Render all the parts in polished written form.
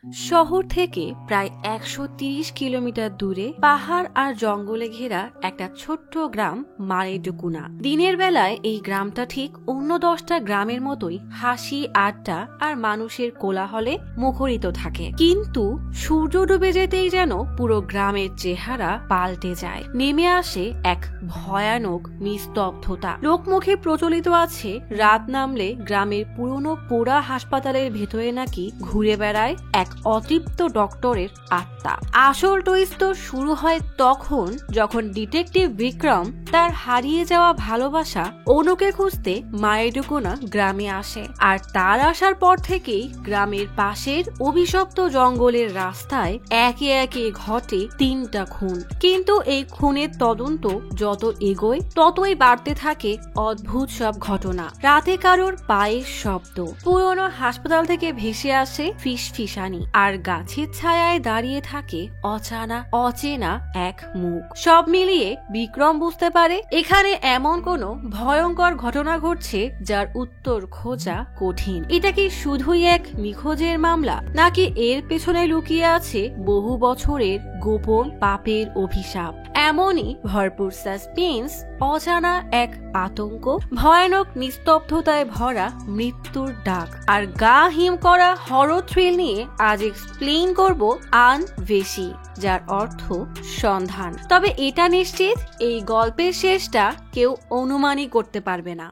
শহর থেকে প্রায় ১৩০ কিলোমিটার দূরে পাহাড় আর জঙ্গলে ঘেরা একটা ছোট্ট গ্রাম মারেডুকুনা। দিনের বেলায় এই গ্রামটা ঠিক অন্য ১০টা গ্রামের মতোই হাসি আড্ডা আর মানুষের কোলাহলে মুখরিত থাকে, কিন্তু সূর্য ডুবে যেতেই যেন পুরো গ্রামের চেহারা পাল্টে যায়। নেমে আসে এক ভয়ানক নিস্তব্ধতা। লোকমুখে প্রচলিত আছে রাত নামলে গ্রামের পুরনো পোড়া হাসপাতালের ভেতরে নাকি ঘুরে বেড়ায় এক অতৃপ্ত ডক্টরের আত্মা। আসল টুইস্ট তো শুরু হয় তখন যখন ডিটেকটিভ বিক্রম তার হারিয়ে যাওয়া ভালোবাসা অনুকে খুঁজতে মারেডুকুনা গ্রামে আসে। আর তার আসার পর থেকেই গ্রামের পাশের অভিশপ্ত জঙ্গলের রাস্তায় একে একে ঘটে ৩টা খুন। কিন্তু এই খুনের তদন্ত যত এগোয় ততই বাড়তে থাকে অদ্ভুত সব ঘটনা। রাতে কারোর পায়ের শব্দ, পুরনো হাসপাতাল থেকে ভেসে আসে ফিসফিসানি, আর গাছের ছায়ায় দাঁড়িয়ে থাকে অচেনা এক মুখ। সব মিলিয়ে বিক্রম বুঝতে পারে এখানে এমন কোনো ভয়ঙ্কর ঘটনা ঘটছে যার উত্তর খোঁজা কঠিন। এটা কি শুধুই এক নিখোঁজের মামলা, নাকি এর পেছনে লুকিয়ে আছে বহু বছরের গোপন পাপের অভিশাপ? এমনই ভরপুর সাসপেন্স, অজানা এক আতঙ্ক, ভয়ানক নিস্তব্ধতায় ভরা মৃত্যুর ডাক আর গা হিম করা হরর থ্রিল নিয়ে আজ এক্সপ্লেইন করব আনভেশি, যার অর্থ সন্ধান। তবে এটা নিশ্চিত এই গল্পের শেষটা কেউ অনুমানই করতে পারবে না।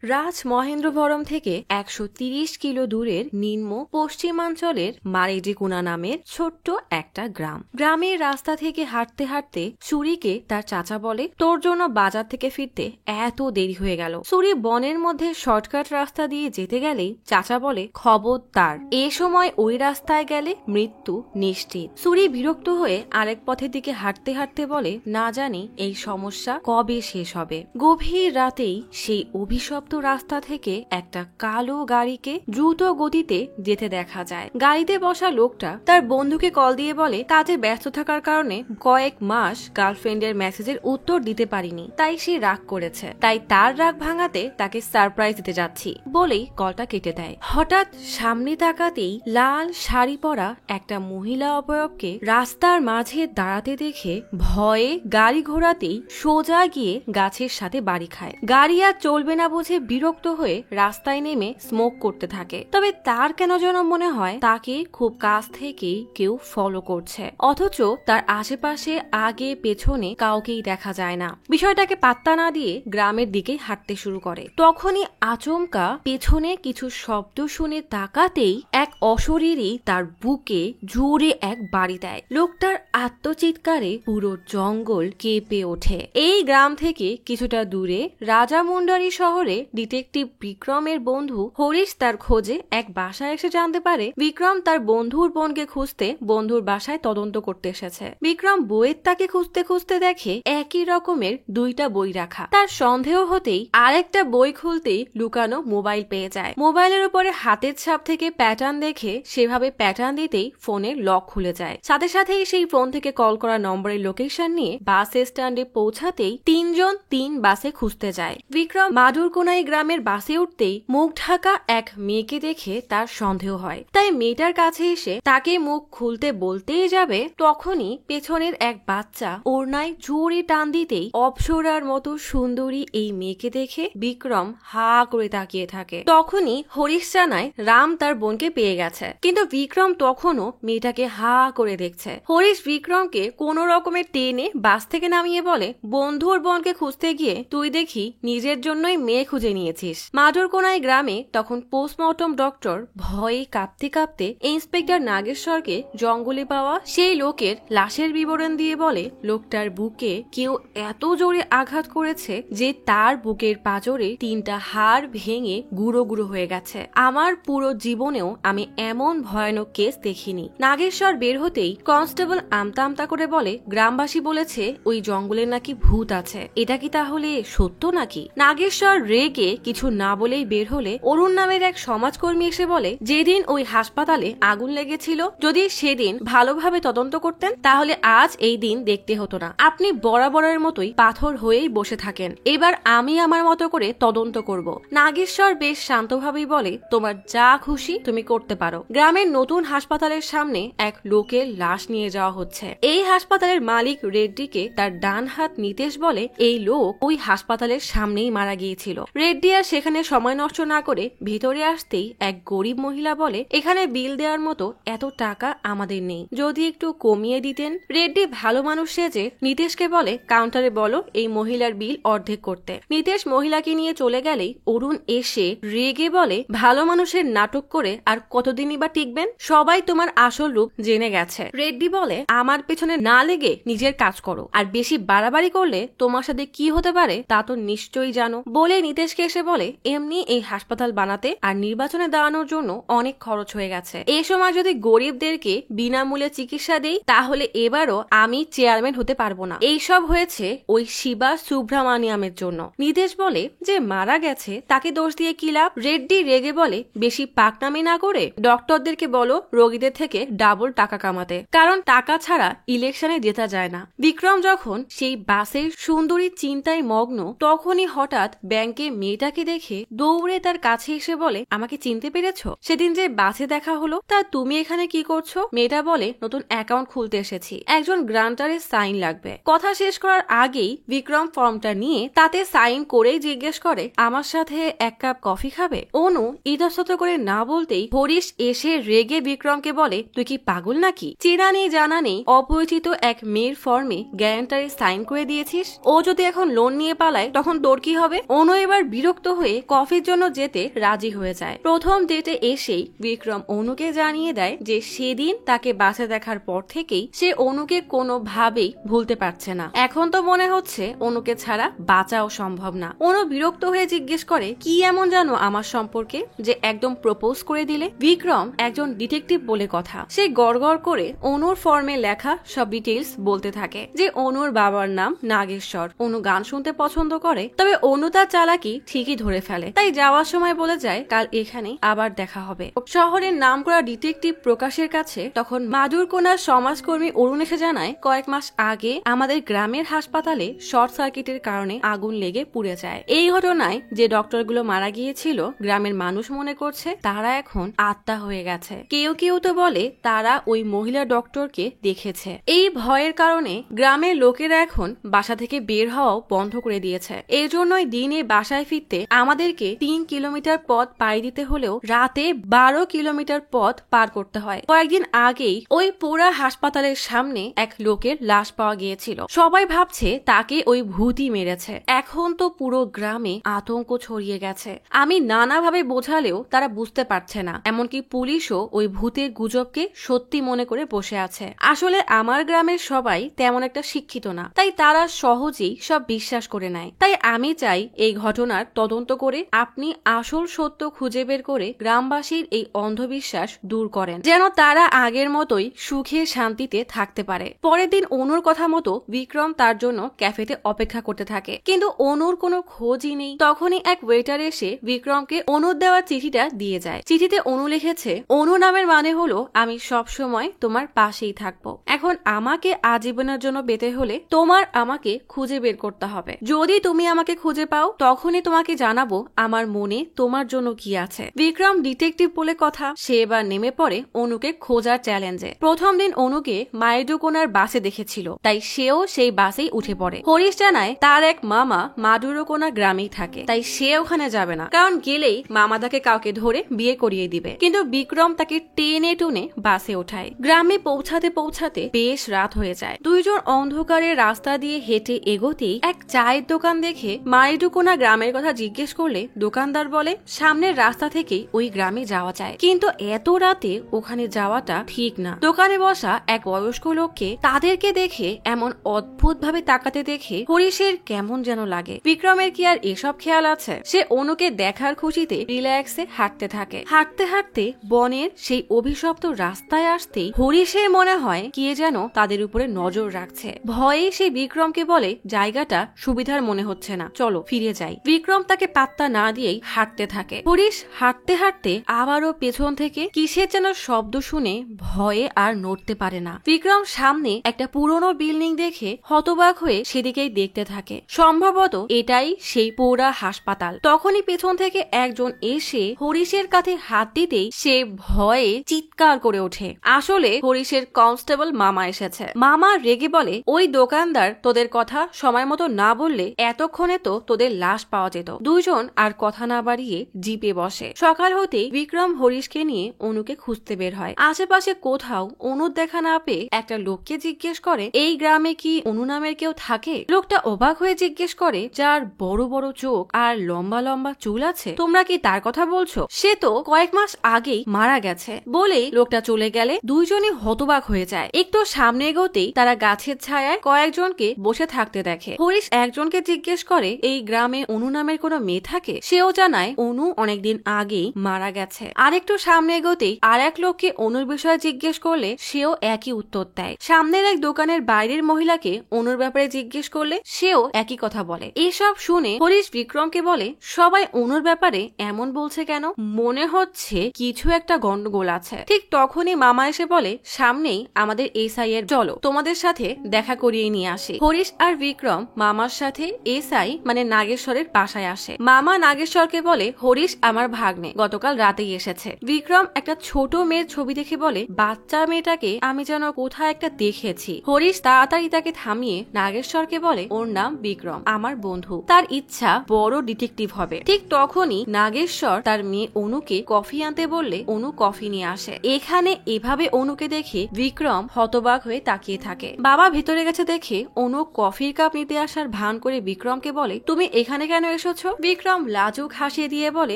রাজমহেন্দ্রভরম থেকে ১৩০ কিলো দূরের নিম্ন পশ্চিমাঞ্চলের মারেডুকুনা নামের ছোট্ট একটা গ্রাম। গ্রামের রাস্তা থেকে হাঁটতে হাঁটতে সুরিকে তার চাচা বলে, তোর জন্য বাজার থেকে ফিরতে এত দেরি হয়ে গেল। সুরি বনের মধ্যে শর্টকাট রাস্তা দিয়ে যেতে গেলেই চাচা বলে, খবরদার, এ সময় ওই রাস্তায় গেলে মৃত্যু নিশ্চিত। সুরি বিরক্ত হয়ে আরেক পথের দিকে হাঁটতে হাঁটতে বলে, না জানি এই সমস্যা কবে শেষ হবে। গভীর রাতেই সেই অভিশপ্ত রাস্তা থেকে একটা কালো গাড়িকে দ্রুত গতিতে যেতে দেখা যায়। গাড়িতে বসা লোকটা তার বন্ধুকে কল দিয়ে বলে, কাজে ব্যস্ত থাকার কারণে কয়েক মাস গার্লফ্রেন্ডের মেসেজের উত্তর দিতে পারিনি, তাই সে রাগ করেছে, তাই তার রাগ ভাঙাতে তাকে সারপ্রাইজ দিতে যাচ্ছি বলেই কলটা কেটে দেয়। হঠাৎ সামনে তাকাতেই লাল শাড়ি পরা একটা মহিলা অবয়বকে রাস্তার মাঝে দাঁড়াতে দেখে ভয়ে গাড়ি ঘোরাতেই সোজা গিয়ে গাছের সাথে বাড়ি খায়। গাড়ি আর চলবে না বুঝে বিরক্ত হয়ে রাস্তায় নেমে স্মোক করতে থাকে। তবে তার কেন যেন মনে হয় তাকে খুব কাছ থেকেই কেউ ফলো করছে, অথচ তার আশেপাশে আগে পেছনে কাউকেই দেখা যায় না। বিষয়টাকে পাত্তা না দিয়ে গ্রামের দিকে হাঁটতে শুরু করে। তখনই আচমকা পেছনে কিছু শব্দ শুনে তাকাতেই এক অশরীরী তার বুকে জোরে এক বাড়ি দেয়। লোকটার আত্মচিৎকারে পুরো জঙ্গল কেঁপে ওঠে। এই গ্রাম থেকে কিছুটা দূরে রাজামুন্ডারি শহরে ডিটেকটিভ বিক্রমের বন্ধু হরিশ তার খোঁজে এক বাসায় এসে জানতে পারে বিক্রম তার বন্ধুর বোনকে খুঁজতে বন্ধুর বাসায় তদন্ত করতে এসেছে। বিক্রম বইয়ের তাকে খুঁজতে খুঁজতে দেখে একই রকমের 2টা বই রাখা। তার সন্দেহ হতেই আরেকটা বই খুলতেই লুকানো মোবাইল পেয়ে যায়। মোবাইলের উপরে হাতের ছাপ থেকে প্যাটার্ন দেখে সেভাবে প্যাটার্ন দিতেই ফোনের লক খুলে যায়। সাথে সাথেই সেই ফোন থেকে কল করা নম্বরের লোকেশন নিয়ে বাস স্ট্যান্ডে পৌঁছাতেই 3 জন 3 বাসে খুঁজতে যায়। বিক্রম মাদুরকোনাই গ্রামের বাসে উঠতেই মুখ ঢাকা এক মেয়েকে দেখে তার সন্দেহ হয়, তাই মেয়েটার কাছে এসে তাকে মুখ খুলতে বলতেই যাবে, তখনই পেছনের এক বাচ্চা ওড়নায় জোরে টান দিতেই অপ্সরার মতো সুন্দরী এই মেয়েকে দেখে বিক্রম হা করে তাকিয়ে থাকে। তখনই হরিশ জানায় রাম তার বোনকে পেয়ে গেছে, কিন্তু বিক্রম তখনও মেয়েটাকে হা করে দেখছে। হরিশ বিক্রমকে কোন রকমের টেনে বাস থেকে নামিয়ে বলে, বন্ধুর বোনকে খুঁজতে গিয়ে তুই দেখি নিজের জন্যই মেয়ে খুঁজে নিয়েছিস। মাদুরকোনাই গ্রামে তখন পোস্টমর্টম ডক্টর ভয়ে কাঁপতে কাঁপতে ইন্সপেক্টর নাগেশ্বরকে জঙ্গলে পাওয়া সেই লোকের লাশের বিবরণ দিয়ে বলে, লোকটার বুকে কেউ এত জোরে আঘাত করেছে যে তার বুকের পাঁজরে 3টা হাড় ভেঙে গুঁড়ো গুঁড়ো হয়ে গেছে। আমার পুরো জীবনেও আমি এমন ভয়ানক কেস দেখিনি। নাগেশ্বর বের হতেই কনস্টেবল আমতা আমতা করে বলে, গ্রামবাসী বলেছে ওই জঙ্গলে নাকি ভূত আছে, এটা কি তাহলে সত্য নাকি? নাগেশ্বর রেগে থেকে কিছু না বলেই বের হলে অরুণ নামের এক সমাজকর্মী এসে বলে, যেদিন ওই হাসপাতালে আগুন লেগেছিল যদি সেদিন ভালোভাবে তদন্ত করতেন তাহলে আজ এই দিন দেখতে হতো না। আপনি বরাবরের মতোই পাথর হয়েই বসে থাকেন। এবার আমি আমার মতো করে তদন্ত করব। নাগেশ্বর বেশ শান্তভাবেই বলে, তোমার যা খুশি তুমি করতে পারো। গ্রামের নতুন হাসপাতালের সামনে এক লোকের লাশ নিয়ে যাওয়া হচ্ছে। এই হাসপাতালের মালিক রেড্ডিকে তার ডান হাত নিতেশ বলে, এই লোক ওই হাসপাতালের সামনেই মারা গিয়েছিল। রেড্ডি আর সেখানে সময় নষ্ট না করে ভিতরে আসতেই এক গরিব মহিলা বলে, এখানে বিল দেওয়ার মতো এত টাকা আমাদের নেই, যদি একটু কমিয়ে দিতেন। রেড্ডি ভালো মানুষ সেজে নিতেশকে বলে, কাউন্টারে বলো এই মহিলার বিল অর্ধেক করতে। নিতেশ মহিলাকে নিয়ে চলে গেলেই অরুণ এসে রেগে বলে, ভালো মানুষের নাটক করে আর কতদিনই বা টিকবেন? সবাই তোমার আসল রূপ জেনে গেছে। রেড্ডি বলে, আমার পেছনে না লেগে নিজের কাজ করো, আর বেশি বাড়াবাড়ি করলে তোমার সাথে কি হতে পারে তা তো নিশ্চয়ই জানো। বলে নিতেশকে এসে বলে, এমনি এই হাসপাতাল বানাতে আর নির্বাচনে দাঁড়ানোর জন্য অনেক খরচ হয়ে গেছে। এই সময় যদি গরিবদেরকে বিনামূল্যে চিকিৎসা দেই তাহলে এবারও আমি চেয়ারম্যান হতে পারবো না। এইসব হয়েছে ওই শিবা সুব্রামানিয়ামের জন্য। নিতেশ বলে, যে মারা গেছে তাকে দোষ দিয়ে কি লাভ? রেড্ডি রেগে বলে, বেশি পাকনামি না করে ডক্টরদেরকে বলো রোগীদের থেকে ডাবল টাকা কামাতে, কারণ টাকা ছাড়া ইলেকশনে জেতা যায় না। বিক্রম যখন সেই বাসের সুন্দরী চিন্তায় মগ্ন তখনই হঠাৎ ব্যাংকে মেয়েটাকে দেখে দৌড়ে তার কাছে এসে বলে, আমাকে চিনতে পেরেছো? সেদিন যে বাসে দেখা হলো, তা তুমি এখানে কি করছো? মেয়েটা বলে, নতুন অ্যাকাউন্ট খুলতে এসেছি, একজন গ্রান্টারের সাইন লাগবে। কথা শেষ করার আগেই বিক্রম ফর্মটা নিয়ে তাতে সাইন করেই জিজ্ঞেস করে, আমার সাথে এক কাপ কফি খাবে? অনু ইতস্তত করে না বলতেই হরিশ এসে রেগে বিক্রমকে বলে, তুই কি পাগল নাকি? চেনা নেই জানা নেই অপরিচিত এক মেয়ের ফর্মে গ্যারান্টারে সাইন করে দিয়েছিস। ও যদি এখন লোন নিয়ে পালায় তখন তোর কি হবে? অনু এবার বিরক্ত হয়ে কফির জন্য যেতে রাজি হয়ে যায়। প্রথম ডেটে এসেই বিক্রম অনুকে জানিয়ে দেয় যে সেদিন তাকে বাসে দেখার পর থেকেই সে অনুকে কোনোভাবেই ভুলতে পারছে না। এখন তো মনে হচ্ছে অনুকে ছাড়া বাঁচাও সম্ভব না। অনু বিরক্ত হয়ে জিজ্ঞেস করে, কি এমন জানো আমার সম্পর্কে যে একদম প্রপোজ করে দিলে? বিক্রম একজন ডিটেকটিভ বলে কথা, সে গড়গড় করে অনুর ফর্মে লেখা সব ডিটেইলস বলতে থাকে। যে অনুর বাবার নাম নাগেশ্বর, অনু গান শুনতে পছন্দ করে, তবে অনু তার চালাকি ঠিকই ধরে ফেলে, তাই যাওয়ার সময় বলে যায় কাল এখানে আবার দেখা হবে। শহরের নামকরা ডিটেকটিভ প্রকাশের কাছে তখন মাদুরকোনার সমাজকর্মী অরুণ এসে জানায়, কয়েক মাস আগে আমাদের গ্রামের হাসপাতালে শর্ট সার্কিটের কারণে আগুন লেগে পুড়ে যায়। এই ঘটনায় যে ডক্টরগুলো মারা গিয়েছিল গ্রামের মানুষ মনে করছে তারা এখন আত্মা হয়ে গেছে। কেউ কেউ তো বলে তারা ওই মহিলা ডক্টরকে দেখেছে। এই ভয়ের কারণে গ্রামের লোকেরা এখন বাসা থেকে বের হওয়াও বন্ধ করে দিয়েছে। এই জন্যই দিনে বাসায় ফিরতে আমাদেরকে 3 কিলোমিটার পথ পাড়ি দিতে হলেও রাতে 12 কিলোমিটার পথ পার করতে হয়। কয়েকদিন আগেই ওই পোড়া হাসপাতালের সামনে এক লোকের লাশ পাওয়া গিয়েছিল। সবাই ভাবছে তাকে ওই ভূতই মেরেছে। এখন তো পুরো গ্রামে আতঙ্ক ছড়িয়ে গেছে। আমি নানাভাবে বোঝালেও তারা বুঝতে পারছে না। এমনকি পুলিশও ওই ভূতের গুজবকে সত্যি মনে করে বসে আছে। আসলে আমার গ্রামের সবাই তেমন একটা শিক্ষিত না, তাই তারা সহজেই সব বিশ্বাস করে নেয়। তাই আমি চাই এই ঘটনার তদন্ত করে আপনি আসল সত্য খুঁজে বের করে গ্রামবাসীর এই অন্ধবিশ্বাস দূর করেন, যেন তারা আগের মতোই সুখে শান্তিতে থাকতে পারে। পরের দিন অনুর কথা মতো বিক্রম তার জন্য ক্যাফেতে অপেক্ষা করতে থাকে, কিন্তু অনুর কোনো খোঁজই নেই। তখনই এক ওয়েটার এসে বিক্রমকে অনুর দেওয়া চিঠিটা দিয়ে যায়। চিঠিতে অনু লিখেছে, অনু নামের মানে হলো আমি সব সময় তোমার পাশেই থাকবো। এখন আমাকে আজীবনের জন্য পেতে হলে তোমার আমাকে খুঁজে বের করতে হবে। যদি তুমি আমাকে খুঁজে পাও তখনই তোমাকে জানাবো আমার মনে তোমার জন্য কি আছে। বিক্রম ডিটেকটিভ বলে কথা, সে এবার নেমে পড়ে অনুকে খোঁজার চ্যালেঞ্জে। প্রথম দিন অনুকে মাইডুকোনার বাসে দেখেছিল, তাই সেও সেই বাসেই উঠে পড়ে। হরিশ জানায় তার এক মামা মাদুরকোনা গ্রামেই থাকে, তাই সে ওখানে যাবে না, কারণ গেলেই মামা তাকে কাউকে ধরে বিয়ে করিয়ে দিবে। কিন্তু বিক্রম তাকে টেনে টুনে বাসে ওঠায়। গ্রামে পৌঁছাতে পৌঁছাতে বেশ রাত হয়ে যায়। দুইজন অন্ধকারের রাস্তা দিয়ে হেঁটে এগোতেই এক চায়ের দোকান দেখে মাইডুকোনা গ্রামের কথা জিজ্ঞেস করলে দোকানদার বলে সামনের রাস্তা থেকেই ওই গ্রামে যাওয়া যায়, কিন্তু এত রাতে ওখানে যাওয়াটা ঠিক না। দোকানে বসা এক বয়স্ক লোককে তাদেরকে দেখে এমন অদ্ভুত ভাবে তাকাতে দেখে হরিশের কেমন যেন লাগে। বিক্রমের কি আর এসব খেয়াল আছে? সে অনুকে দেখার খুশিতে রিল্যাক্সে হাঁটতে থাকে। হাঁটতে হাঁটতে বনের সেই অভিশপ্ত রাস্তায় আসতেই হরিশের মনে হয় কে যেন তাদের উপরে নজর রাখছে। ভয়ে সে বিক্রমকে বলে জায়গাটা সুবিধার মনে হচ্ছে না, চলো ফিরে যাই। বিক্রম তাকে পাত্তা না দিয়েই হাঁটতে থাকে। হরিশ হাঁটতে হাঁটতে আবারও পেছন থেকে কিসের যেন শব্দ শুনে ভয়ে আর নড়তে পারে না। বিক্রম সামনে একটা পুরনো বিল্ডিং দেখে হতবাক হয়ে সেদিকেই দেখতে থাকে। সম্ভবত এটাই সেই পোড়া হাসপাতাল। তখনই পেছন থেকে একজন এসে হরিশের কাঁধে হাত দিতেই সে ভয়ে চিৎকার করে ওঠে। আসলে হরিশের কনস্টেবল মামা এসেছে। মামা রেগে বলে, ওই দোকানদার তোদের কথা সময় মতো না বললে এতক্ষণে তো তোদের লাশ পাওয়া যেত। দুইজন আর কথা না বাড়িয়ে জিপে বসে। সকাল হতেই বিক্রম হরিশকে নিয়ে অনুকে খুঁজতে বের হয়। আশেপাশে কোথাও অনুর দেখা না পেয়ে একটা লোককে জিজ্ঞেস করে, এই গ্রামে কি অনু নামের কেউ থাকে? লোকটা অবাক হয়ে জিজ্ঞেস করে, যার বড় বড় চোখ আর লম্বা লম্বা চুল আছে, তোমরা কি তার কথা বলছো? সে তো কয়েক মাস আগেই মারা গেছে। বলেই লোকটা চলে গেলে দুইজনই হতবাক হয়ে যায়। একটু সামনে এগোতেই তারা গাছের ছায়ায় কয়েকজনকে বসে থাকতে দেখে। হরিশ একজনকে জিজ্ঞেস করে, এই গ্রামে অনু নামের কোনো মেয়ে থাকে? সেও জানায় অনু অনেকদিন আগেই মারা গেছে। আরেকটু সামনে এগোতেই আর এক লোককে অনুর বিষয়ে জিজ্ঞেস করলে সেও একই উত্তর দেয়। সামনের এক দোকানের বাইরের মহিলাকে অনুর ব্যাপারে জিজ্ঞেস করলে সেও একই কথা বলে। এসব শুনে হরিশ বিক্রমকে বলে, সবাই অনুর ব্যাপারে এমন বলছে কেন? মনে হচ্ছে কিছু একটা গন্ডগোল আছে। ঠিক তখনই মামা এসে বলে, সামনেই আমাদের এসআই এর, চলো তোমাদের সাথে দেখা করিয়ে নিয়ে আসি। হরিশ আর বিক্রম মামার সাথে এসআই মানে নাগেশ্বরের বাসায় আসে। মামা নাগেশ্বরকে বলে, হরিশ আমার ভাগ্নে, গতকাল রাতেই এসেছে। বিক্রম একটা ছোট মেয়ের ছবি দেখে বলে, বাচ্চা মেয়েটাকে আমি যেন কোথায় একটা দেখেছি। হরিশ তাড়াতাড়ি তাকে থামিয়ে নাগেশ্বরকে বলে, ওর নাম বিক্রম, আমার বন্ধু, তার ইচ্ছা বড় ডিটেকটিভ হবে। ঠিক তখনই নাগেশ্বর তার মেয়ে অনুকে কফি আনতে বললে অনু কফি নিয়ে আসে। এখানে এভাবে অনুকে দেখে বিক্রম হতবাক হয়ে তাকিয়ে থাকে। বাবা ভেতরে গেছে দেখে অনু কফির কাপ নিতে আসার ভান করে বিক্রমকে বলে, তুমি এখানে কেন এসেছো? বিক্রম লাজুক হাসি দিয়ে বলে,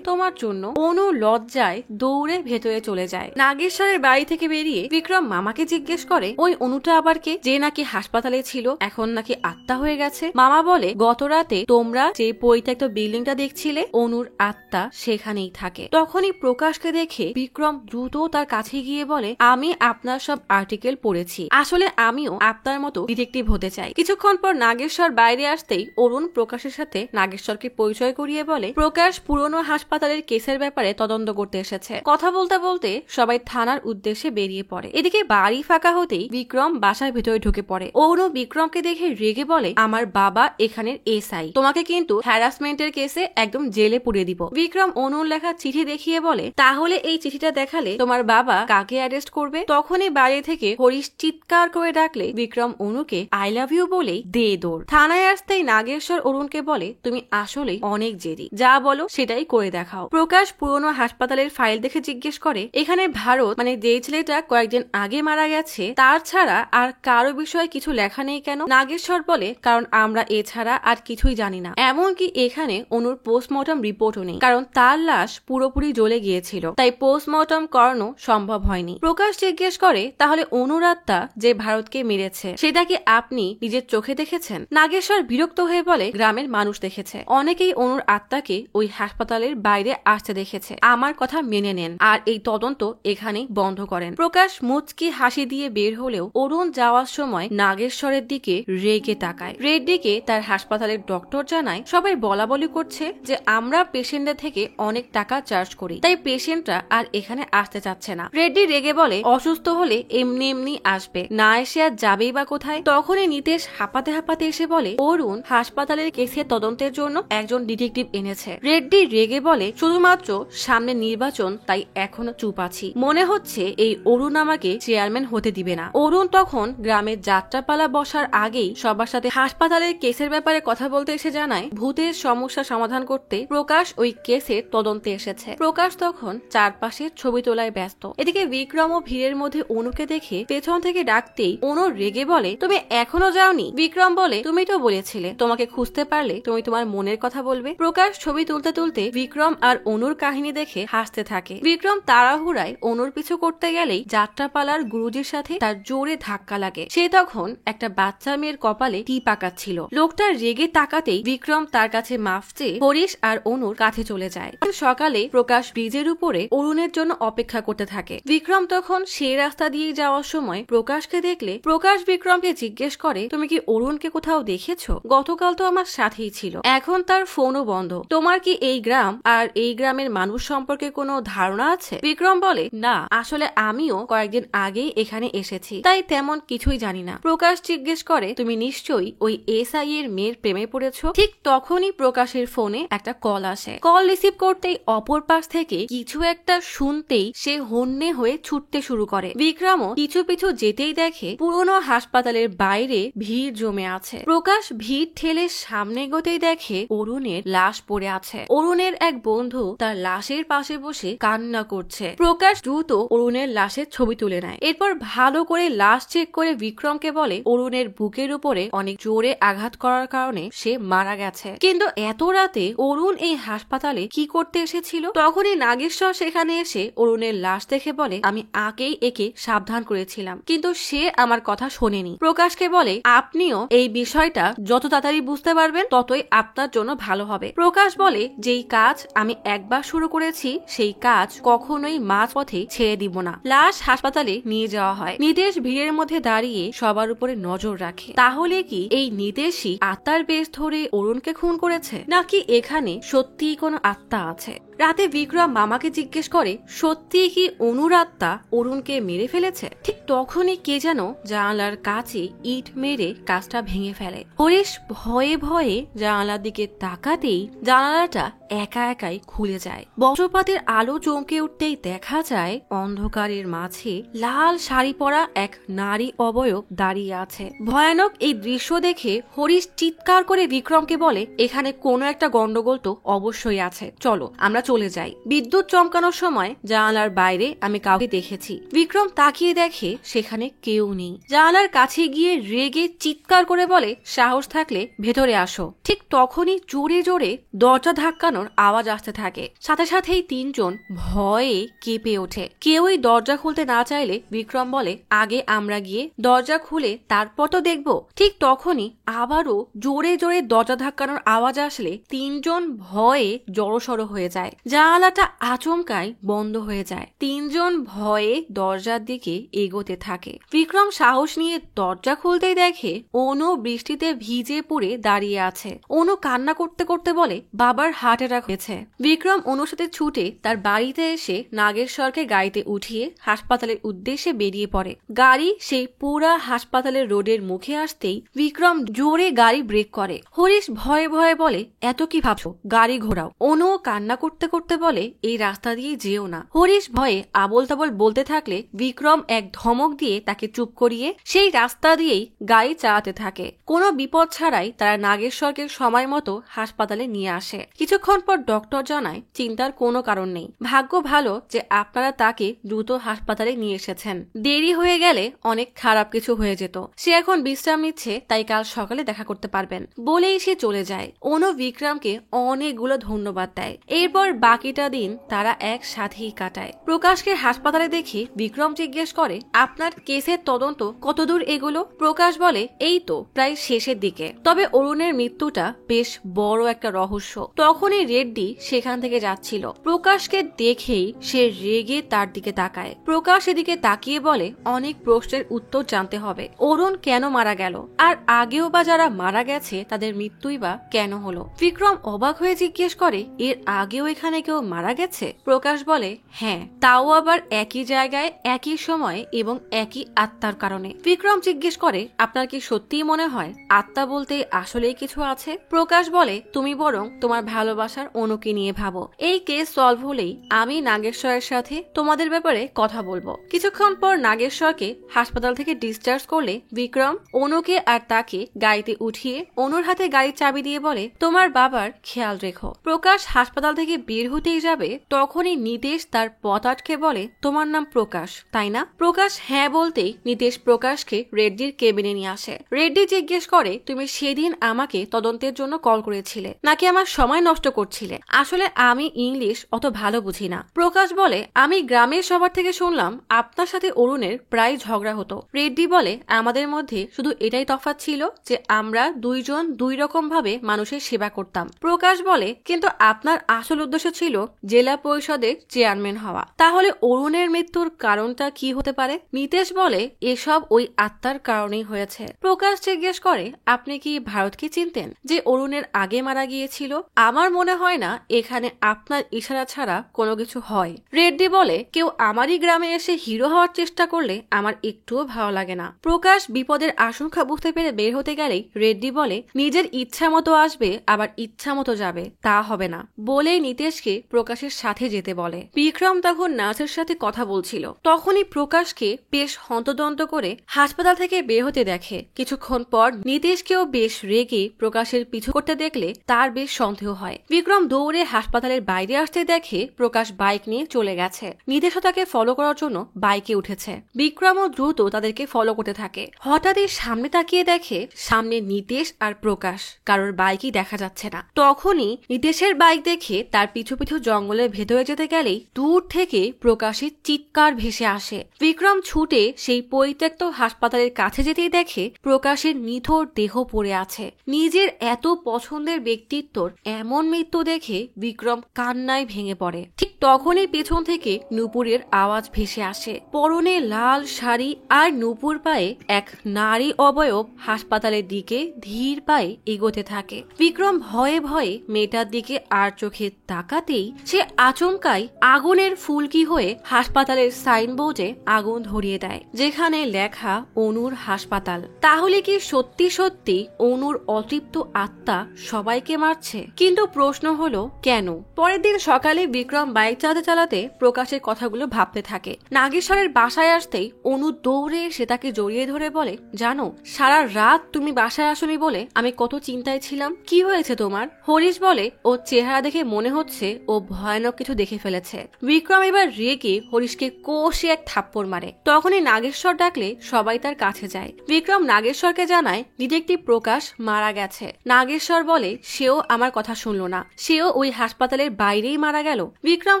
তোমার জন্য। অনু লজ্জায় দৌড়ে ভেতরে চলে যায়। নাগেশ্বরের বাড়ি থেকে বেরিয়ে বিক্রম মামাকে জিজ্ঞেস করে, ওই অনুটা আবার কে, যে নাকি হাসপাতালে ছিল, এখন নাকি আত্মা হয়ে গেছে? মামা বলে, গত রাতে তোমরা যে পরিত্যক্ত বিল্ডিংটা দেখছিলে, অনুর আত্মা সেখানেই থাকে। তখনই প্রকাশকে দেখে বিক্রম দ্রুত তার কাছে গিয়ে বলে, আমি আপনার সব আর্টিকেল পড়েছি, আসলে আমিও আপনার মতো ডিটেকটিভ হতে চাই। কিছুক্ষণ পর নাগেশ্বর বাইরে আসতেই অরুণ প্রকাশের সাথে নাগেশ্বরকে পরিচয় করিয়ে বলে, প্রকাশ পুরনো হাসপাতালের কেসের ব্যাপারে তদন্ত করতে এসেছে। কথা বলতে বলতে সবাই থানার উদ্দেশ্যে বেরিয়ে পড়ে। এদিকে বাড়ি ফাঁকা হতেই বিক্রম বাসার ভিতরে ঢুকে পড়ে। অরুণ বিক্রমকে দেখে রেগে বলে, আমার বাবা এখানের এসআই, তোমাকে কিন্তু হ্যারাসমেন্টের কেসে একদম জেলে পুড়িয়ে দিব। বিক্রম অনুর লেখা চিঠি দেখিয়ে বলে, তাহলে এই চিঠিটা দেখালে তোমার বাবা কাকে অ্যারেস্ট করবে? তখনই বাইরে থেকে হরিশ চিৎকার করে ডাকলে বিক্রম অনুকে আই লাভ ইউ বলেই দে দৌড়। থানায় আসতেই নাগেশ্বর অরুণকে বলে, তুমি আসলেই অনেক জেদি, যা বলো সেটাই করে দেখাও। প্রকাশ পুরনো হাসপাতালের ফাইল দেখে জিজ্ঞেস করে, এখানে ভারত মানে যে ছেলেটা কয়েকদিন আগে মারা গেছে তার ছাড়া আর কারো বিষয়ে কিছু লেখা নেই কেন? নাগেশ্বর বলে, কারণ আমরা এছাড়া আর কিছুই জানি না, এমনকি এখানে অনুর পোস্টমর্টম রিপোর্টও নেই, কারণ তার লাশ পুরোপুরি জ্বলে গিয়েছিল, তাই পোস্টমর্টম করানো সম্ভব হয়নি। প্রকাশ জিজ্ঞেস করে, তাহলে অনুর আত্মা যে ভারতকে মেরেছে সেটা কি আপনি নিজের চোখে দেখেছেন? নাগেশ্বর বিরক্ত হয়ে বলে, গ্রামের মানুষ দেখেছে, অনেকেই অনুর আত্মাকে ওই হাসপাতালের বাইরে আসতে দেখেছে, আমার কথা মেনে নেন আর এই তদন্ত এখানেই বন্ধ করেন। প্রকাশ মুচকি হাসি দিয়ে বের হলেও অরুণ যাওয়ার সময় নাগেশ্বরের দিকে রেগে তাকায়। রেড্ডিকে তার হাসপাতালের ডক্টর জানায়, সবাই বলা বলি করছে যে আমরা পেশেন্টদের থেকে অনেক টাকা চার্জ করি, তাই পেশেন্টরা আর এখানে আসতে চাচ্ছে না। রেড্ডি রেগে বলে, অসুস্থ হলে এমনি এমনি আসবে, না এসে আর যাবেই বা কোথায়? তখনই নিতেশ হাঁপাতে হাঁপাতে এসে বলে, অরুণ হাসপাতালের কেসের তদন্তের জন্য একজন ডিটেকটিভ এনেছে। রেড্ডি রেগে বলে, শুধুমাত্র সামনে নির্বাচন তাই এখনো চুপ আছি, মনে হচ্ছে এই অরুণ আমাকে চেয়ারম্যান হতে দিবে না। অরুণ তখন গ্রামের যাত্রাপালা বসার আগেই সবার সাথে হাসপাতালের কেসের ব্যাপারে কথা বলতে এসে জানায়, ভূতের সমস্যা সমাধান করতে প্রকাশ ওই কেসের তদন্তে এসেছে। প্রকাশ তখন চারপাশের ছবি তোলায় ব্যস্ত। এদিকে বিক্রম ও ভিড়ের মধ্যে অনুকে দেখে পেছন থেকে ডাকতেই অনু রেগে বলে, তুমি এখনো যাওনি? বিক্রম বলে, তুমি তো বলেছিলে তোমাকে খুঁজতে পারলে তুমি তোমার মনের কথা বলবে। প্রকাশ ছবি তুলতে তুলতে বিক্রম আর অনুর কাহিনী দেখে হাসতে থাকে। বিক্রম তাড়াহুড়ায় অনুর পিছু করতে গেলেই যাত্রাপালার গুরুজির সাথে তার জোরে ধাক্কা লাগে। সে তখন একটা বাচ্চা মেয়ের কপালে টি পাকাচ্ছিল। লোকটা রেগে তাকাতেই বিক্রম তার কাছে মাফ চেয়ে হরিশ আর অনুর কাছে চলে যায়। সকালে প্রকাশ ব্রিজের উপরে অরুণের জন্য অপেক্ষা করতে থাকে। বিক্রম তখন সেই রাস্তা দিয়ে যাওয়ার সময় প্রকাশকে দেখলে প্রকাশ বিক্রমকে জিজ্ঞেস করে, তুমি কি অরুণকে কোথাও দেখেছো? গতকাল তো আমার সাথেই ছিল, এখন তার তার ফোনও বন্ধ। তোমার কি এই গ্রাম আর এই গ্রামের মানুষ সম্পর্কে কোনো ধারণা আছে? বিক্রম বলে, না, আসলে আমিও কয়েকদিন আগেই এখানে এসেছি, তাই তেমন কিছুই জানি না। প্রকাশ জিজ্ঞেস করে, তুমি নিশ্চয়ই ওই এসআই এর মেয়ের প্রেমে পড়েছো? ঠিক তখনই প্রকাশের ফোনে একটা কল আসে। কল রিসিভ করতেই অপর পাশ থেকে কিছু একটা শুনতেই সে হন্যে হয়ে ছুটতে শুরু করে। বিক্রমও পিছু পিছু যেতেই দেখে পুরনো হাসপাতালের বাইরে ভিড় জমে আছে। প্রকাশ ভিড় ঠেলে সামনে এগোতেই দেখে অরুণের লাশ পড়ে আছে। অরুণের এক বন্ধু তার লাশের পাশে বসে কান্না করছে। প্রকাশ দ্রুত অরুণের লাশের ছবি তুলে নেয়। এরপর ভালো করে লাশ চেক করে বিক্রমকে বলে, অরুণের বুকের উপরে অনেক জোরে আঘাত করার কারণে সে মারা গেছে। কিন্তু এত রাতে অরুণ এই হাসপাতালে কি করতে এসেছিল? তখনই নাগেশ্বর সেখানে এসে অরুণের লাশ দেখে বলে, আমি আগেই একে সাবধান করেছিলাম, কিন্তু সে আমার কথা শোনেনি। প্রকাশকে বলে, আপনিও এই বিষয়টা যত তাড়াতাড়ি বুঝতে পারবেন ততই আপনার জন্য ভালো হবে। প্রকাশ বলে, যেই কাজ আমি একবার শুরু করেছি সেই কাজ কখনোই মাঝপথে ছেড়ে দিব না। লাশ হাসপাতালে নিয়ে যাওয়া হয়। নিতেশ ভিড়ের মধ্যে দাঁড়িয়ে সবার উপরে নজর রাখে। তাহলে কি এই নিতেশই আত্মার বেশ ধরে অরুণকে খুন করেছে, নাকি এখানে সত্যিই কোনো আত্মা আছে? রাতে বিক্রম মামাকে জিজ্ঞেস করে, সত্যি কি অনুর আত্মা অরুণকে মেরে ফেলেছে? ঠিক তখনই কে যেন জানালার কাছে ইট মেরে কাজটা ভেঙে ফেলে। হরিশ ভয়ে ভয়ে জানালার দিকে তাকাতেই জানালাটা একা একাই খুলে যায়। বজ্রপাতের আলো চমকে উঠতেই দেখা যায় অন্ধকারের মাঝে লাল শাড়ি পরা এক নারী অবয়ব দাঁড়িয়ে আছে। ভয়ানক এই দৃশ্য দেখে হরিশ চিৎকার করে বিক্রমকে বলে, এখানে কোনো একটা গন্ডগোল তো অবশ্যই আছে, চলো আমরা চলে যাই। বিদ্যুৎ চমকানোর সময় জানালার বাইরে আমি কাউকে দেখেছি। বিক্রম তাকিয়ে দেখে সেখানে কেউ নেই। জানালার কাছে গিয়ে রেগে চিৎকার করে বলে, সাহস থাকলে ভেতরে আসো। ঠিক তখনই জোরে জোরে দরজা ধাক্কানোর আওয়াজ আসতে থাকে। সাথে সাথেই তিনজন ভয়ে কেঁপে ওঠে। কেউই দরজা খুলতে না চাইলে বিক্রম বলে, আগে আমরা গিয়ে দরজা খুলে তারপর তো দেখবো। ঠিক তখনই আবারও জোরে জোরে দরজা ধাক্কানোর আওয়াজ আসলে তিনজন ভয়ে জড়সড় হয়ে যায়। জানালাটা আচমকাই বন্ধ হয়ে যায়। তিনজন ভয়ে দরজার দিকে এগোতে থাকে। বিক্রম সাহস নিয়ে দরজা খুলতেই দেখে অনু বৃষ্টিতে ভিজে পড়ে দাঁড়িয়ে আছে। অনু কান্না করতে করতে বলে, বাবার হার্ট অ্যাটাক হয়েছে। বিক্রম অনুর সাথে ছুটে তার বাড়িতে এসে নাগেশ্বরকে গাড়িতে উঠিয়ে হাসপাতালের উদ্দেশ্যে বেরিয়ে পড়ে। গাড়ি সেই পুরা হাসপাতালের রোডের মুখে আসতেই বিক্রম জোরে গাড়ি ব্রেক করে। হরিশ ভয়ে ভয়ে বলে, এত কি ভাবছো, গাড়ি ঘোরাও। অনু কান্না করতে করতে বলে, এই রাস্তা দিয়ে যেও না। হরিশ ভয়ে আবল তাবল বলতে থাকলে বিক্রম এক ধমক দিয়ে তাকে চুপ করিয়ে সেই রাস্তা দিয়েই গাড়ি চালাতে থাকে। কোনো বিপদ ছাড়াই তারা নাগেশ্বরকে সময় মতো হাসপাতালে নিয়ে আসে। কিছুক্ষণ পর ডক্টর জানায়, চিন্তার কোনো কারণ নেই, ভাগ্য ভালো যে আপনারা তাকে দ্রুত হাসপাতালে নিয়ে এসেছেন, দেরি হয়ে গেলে অনেক খারাপ কিছু হয়ে যেত। সে এখন বিশ্রাম নিচ্ছে, তাই কাল সকালে দেখা করতে পারবেন বলেই সে চলে যায়। অনু বিক্রমকে অনেকগুলো ধন্যবাদ দেয়। এরপর বাকিটা দিন তারা একসাথেই কাটায়। প্রকাশকে হাসপাতালে দেখে বিক্রম জিজ্ঞেস করে, আপনার কেসের তদন্ত কতদূর এগুলো? প্রকাশ বলে, এই তো প্রায় শেষের দিকে, তবে অরুণের মৃত্যুটা বেশ বড় একটা রহস্য। তখনই রেড্ডি সেখান থেকে যাচ্ছিল। প্রকাশকে দেখেই সে রেগে তার দিকে তাকায়। প্রকাশ এদিকে তাকিয়ে বলে, অনেক প্রশ্নের উত্তর জানতে হবে। অরুণ কেন মারা গেল, আর আগেও বা যারা মারা গেছে তাদের মৃত্যুই বা কেন হলো? বিক্রম অবাক হয়ে জিজ্ঞেস করে, এর আগেও এখানে কেউ মারা গেছে? প্রকাশ বলে, হ্যাঁ, তাও আবার একই জায়গায় একই সময়ে এবং একই আত্মার কারণে। বিক্রম জিজ্ঞেস করে, আপনার কি সত্যিই মনে হয় আত্মা বলতে আসলেই কিছু আছে? প্রকাশ বলে, তুমি বরং তোমার ভালোবাসার অনুকে নিয়ে ভাবো। এই কেস সলভ হলেই আমি নাগেশ্বরের সাথে তোমাদের ব্যাপারে কথা বলবো। কিছুক্ষণ পর নাগেশ্বরকে হাসপাতাল থেকে ডিসচার্জ করলে বিক্রম অনুকে আর তাকে গাড়িতে উঠিয়ে অনুর হাতে গাড়ির চাবি দিয়ে বলে, তোমার বাবার খেয়াল রেখো। প্রকাশ হাসপাতাল থেকে বের হতেই যাবে, তখনই নিতেশ তার পথ আটকে বলে, তোমার নাম প্রকাশ তাই না? প্রকাশ হ্যাঁ বলতেই নিতেশ প্রকাশকে রেড্ডির কেবিনে নিয়ে আসে। রেড্ডি জিজ্ঞেস করে, তুমি সেদিন আমাকে তদন্তের জন্য কল করেছিলে নাকি আমার সময় নষ্ট করছিলে? আসলে আমি ইংলিশ অত ভালো বুঝি না। প্রকাশ বলে, আমি গ্রামের সবার থেকে শুনলাম আপনার সাথে অরুণের প্রায় ঝগড়া হতো। রেড্ডি বলে, আমাদের মধ্যে শুধু এটাই তফাৎ ছিল যে আমরা দুইজন দুই রকম ভাবে মানুষের সেবা করতাম। প্রকাশ বলে, কিন্তু আপনার আসল উদ্দেশ্য উদ্দেশ্য ছিল জেলা পরিষদের চেয়ারম্যান হওয়া। তাহলে অরুণের মৃত্যুর কারণটা কি হতে পারে? নিতেশ বলে এসব ওই আত্মার কারণেই হয়েছে। প্রকাশ জিজ্ঞেস করে আপনি কি ভারতকে চিনতেন যে অরুণের আগে মারা গিয়েছিল? আমার মনে হয় না এখানে আপনার ইশারা ছাড়া কোনো কিছু হয়। রেড্ডি বলে কেউ আমারই গ্রামে এসে হিরো হওয়ার চেষ্টা করলে আমার একটুও ভালো লাগে না। প্রকাশ বিপদের আশঙ্কা বুঝতে পেরে বের হতে গেলেই রেড্ডি বলে নিজের ইচ্ছা মতো আসবে আবার ইচ্ছা মতো যাবে, তা হবে না। বলেই নিতেশকে প্রকাশের সাথে যেতে বলে। বিক্রম তখন নার্সের সাথে কথা বলছিল। তখনই প্রকাশকে বেশ হন্তদন্ত করে হাসপাতাল থেকে বের হতে দেখে। কিছুক্ষণ পর নিতেশকেও বেশ রেগে প্রকাশের পিছু করতে দেখলে তার বেশ সন্দেহ হয়। বিক্রম দৌড়ে হাসপাতালের বাইরে আসতে দেখে প্রকাশ বাইক নিয়ে চলে গেছে। নিতেশও তাকে ফলো করার জন্য বাইকে উঠেছে। বিক্রমও দ্রুত তাদেরকে ফলো করতে থাকে। হঠাৎই সামনে তাকিয়ে দেখে সামনে নিতেশ আর প্রকাশ, কারোর বাইকই দেখা যাচ্ছে না। তখনই নিতেশের বাইক দেখে তার পিছু পিছু জঙ্গলের ভেতরে যেতে গেলেই দূর থেকে প্রকাশের চিৎকার ভেসে আসে। বিক্রম ছুটে সেই পরিত্যক্ত হাসপাতালের কাছে যেতেই দেখে প্রকাশের নিথর দেহ পড়ে আছে। নিজের এত পছন্দের ব্যক্তিত্বর এমন মৃত্যু দেখে বিক্রম কান্নায় ভেঙে পড়ে। ঠিক তখনই পেছন থেকে নূপুরের আওয়াজ ভেসে আসে। পরনে লাল শাড়ি আর নূপুর পায়ে এক নারী অবয়ব হাসপাতালের দিকে ধীর পায়ে এগোতে থাকে। বিক্রম ভয়ে ভয়ে মেয়েটার দিকে আর চোখে তাকাতেই সে আচমকাই আগুনের ফুলকি হয়ে হাসপাতালের সাইনবোর্ডে আগুন ধরিয়ে দেয়, যেখানে লেখা অনুর হাসপাতাল। তাহলে কি সত্যি সত্যি অনুর অতৃপ্ত আত্মা সবাইকে মারছে? কিন্তু প্রশ্ন হলো কেন? পরের দিন সকালে বিক্রম বাইক চালাতে চালাতে প্রকাশের কথাগুলো ভাবতে থাকে। নাগেশ্বরের বাসায় আসতেই অনু দৌড়ে সে তাকে জড়িয়ে ধরে বলে, জানো সারা রাত তুমি বাসায় আসনি বলে আমি কত চিন্তায় ছিলাম। কি হয়েছে তোমার? হরিশ বলে ওর চেহারা দেখে মনে হচ্ছে ও ভয়ানক কিছু দেখে ফেলেছে। বিক্রম এবার রেগে হরিশকে কষে এক থাপ্পড় মারে। তখনই নাগেশ্বর ডাকলে সবাই তার কাছে যায়। বিক্রম নাগেশ্বরকে জানায় ডিটেকটিভ প্রকাশ মারা গেছে। নাগেশ্বর বলে সেও আমার কথা শুনলো না, সেও ওই হাসপাতালের বাইরেই মারা গেল। বিক্রম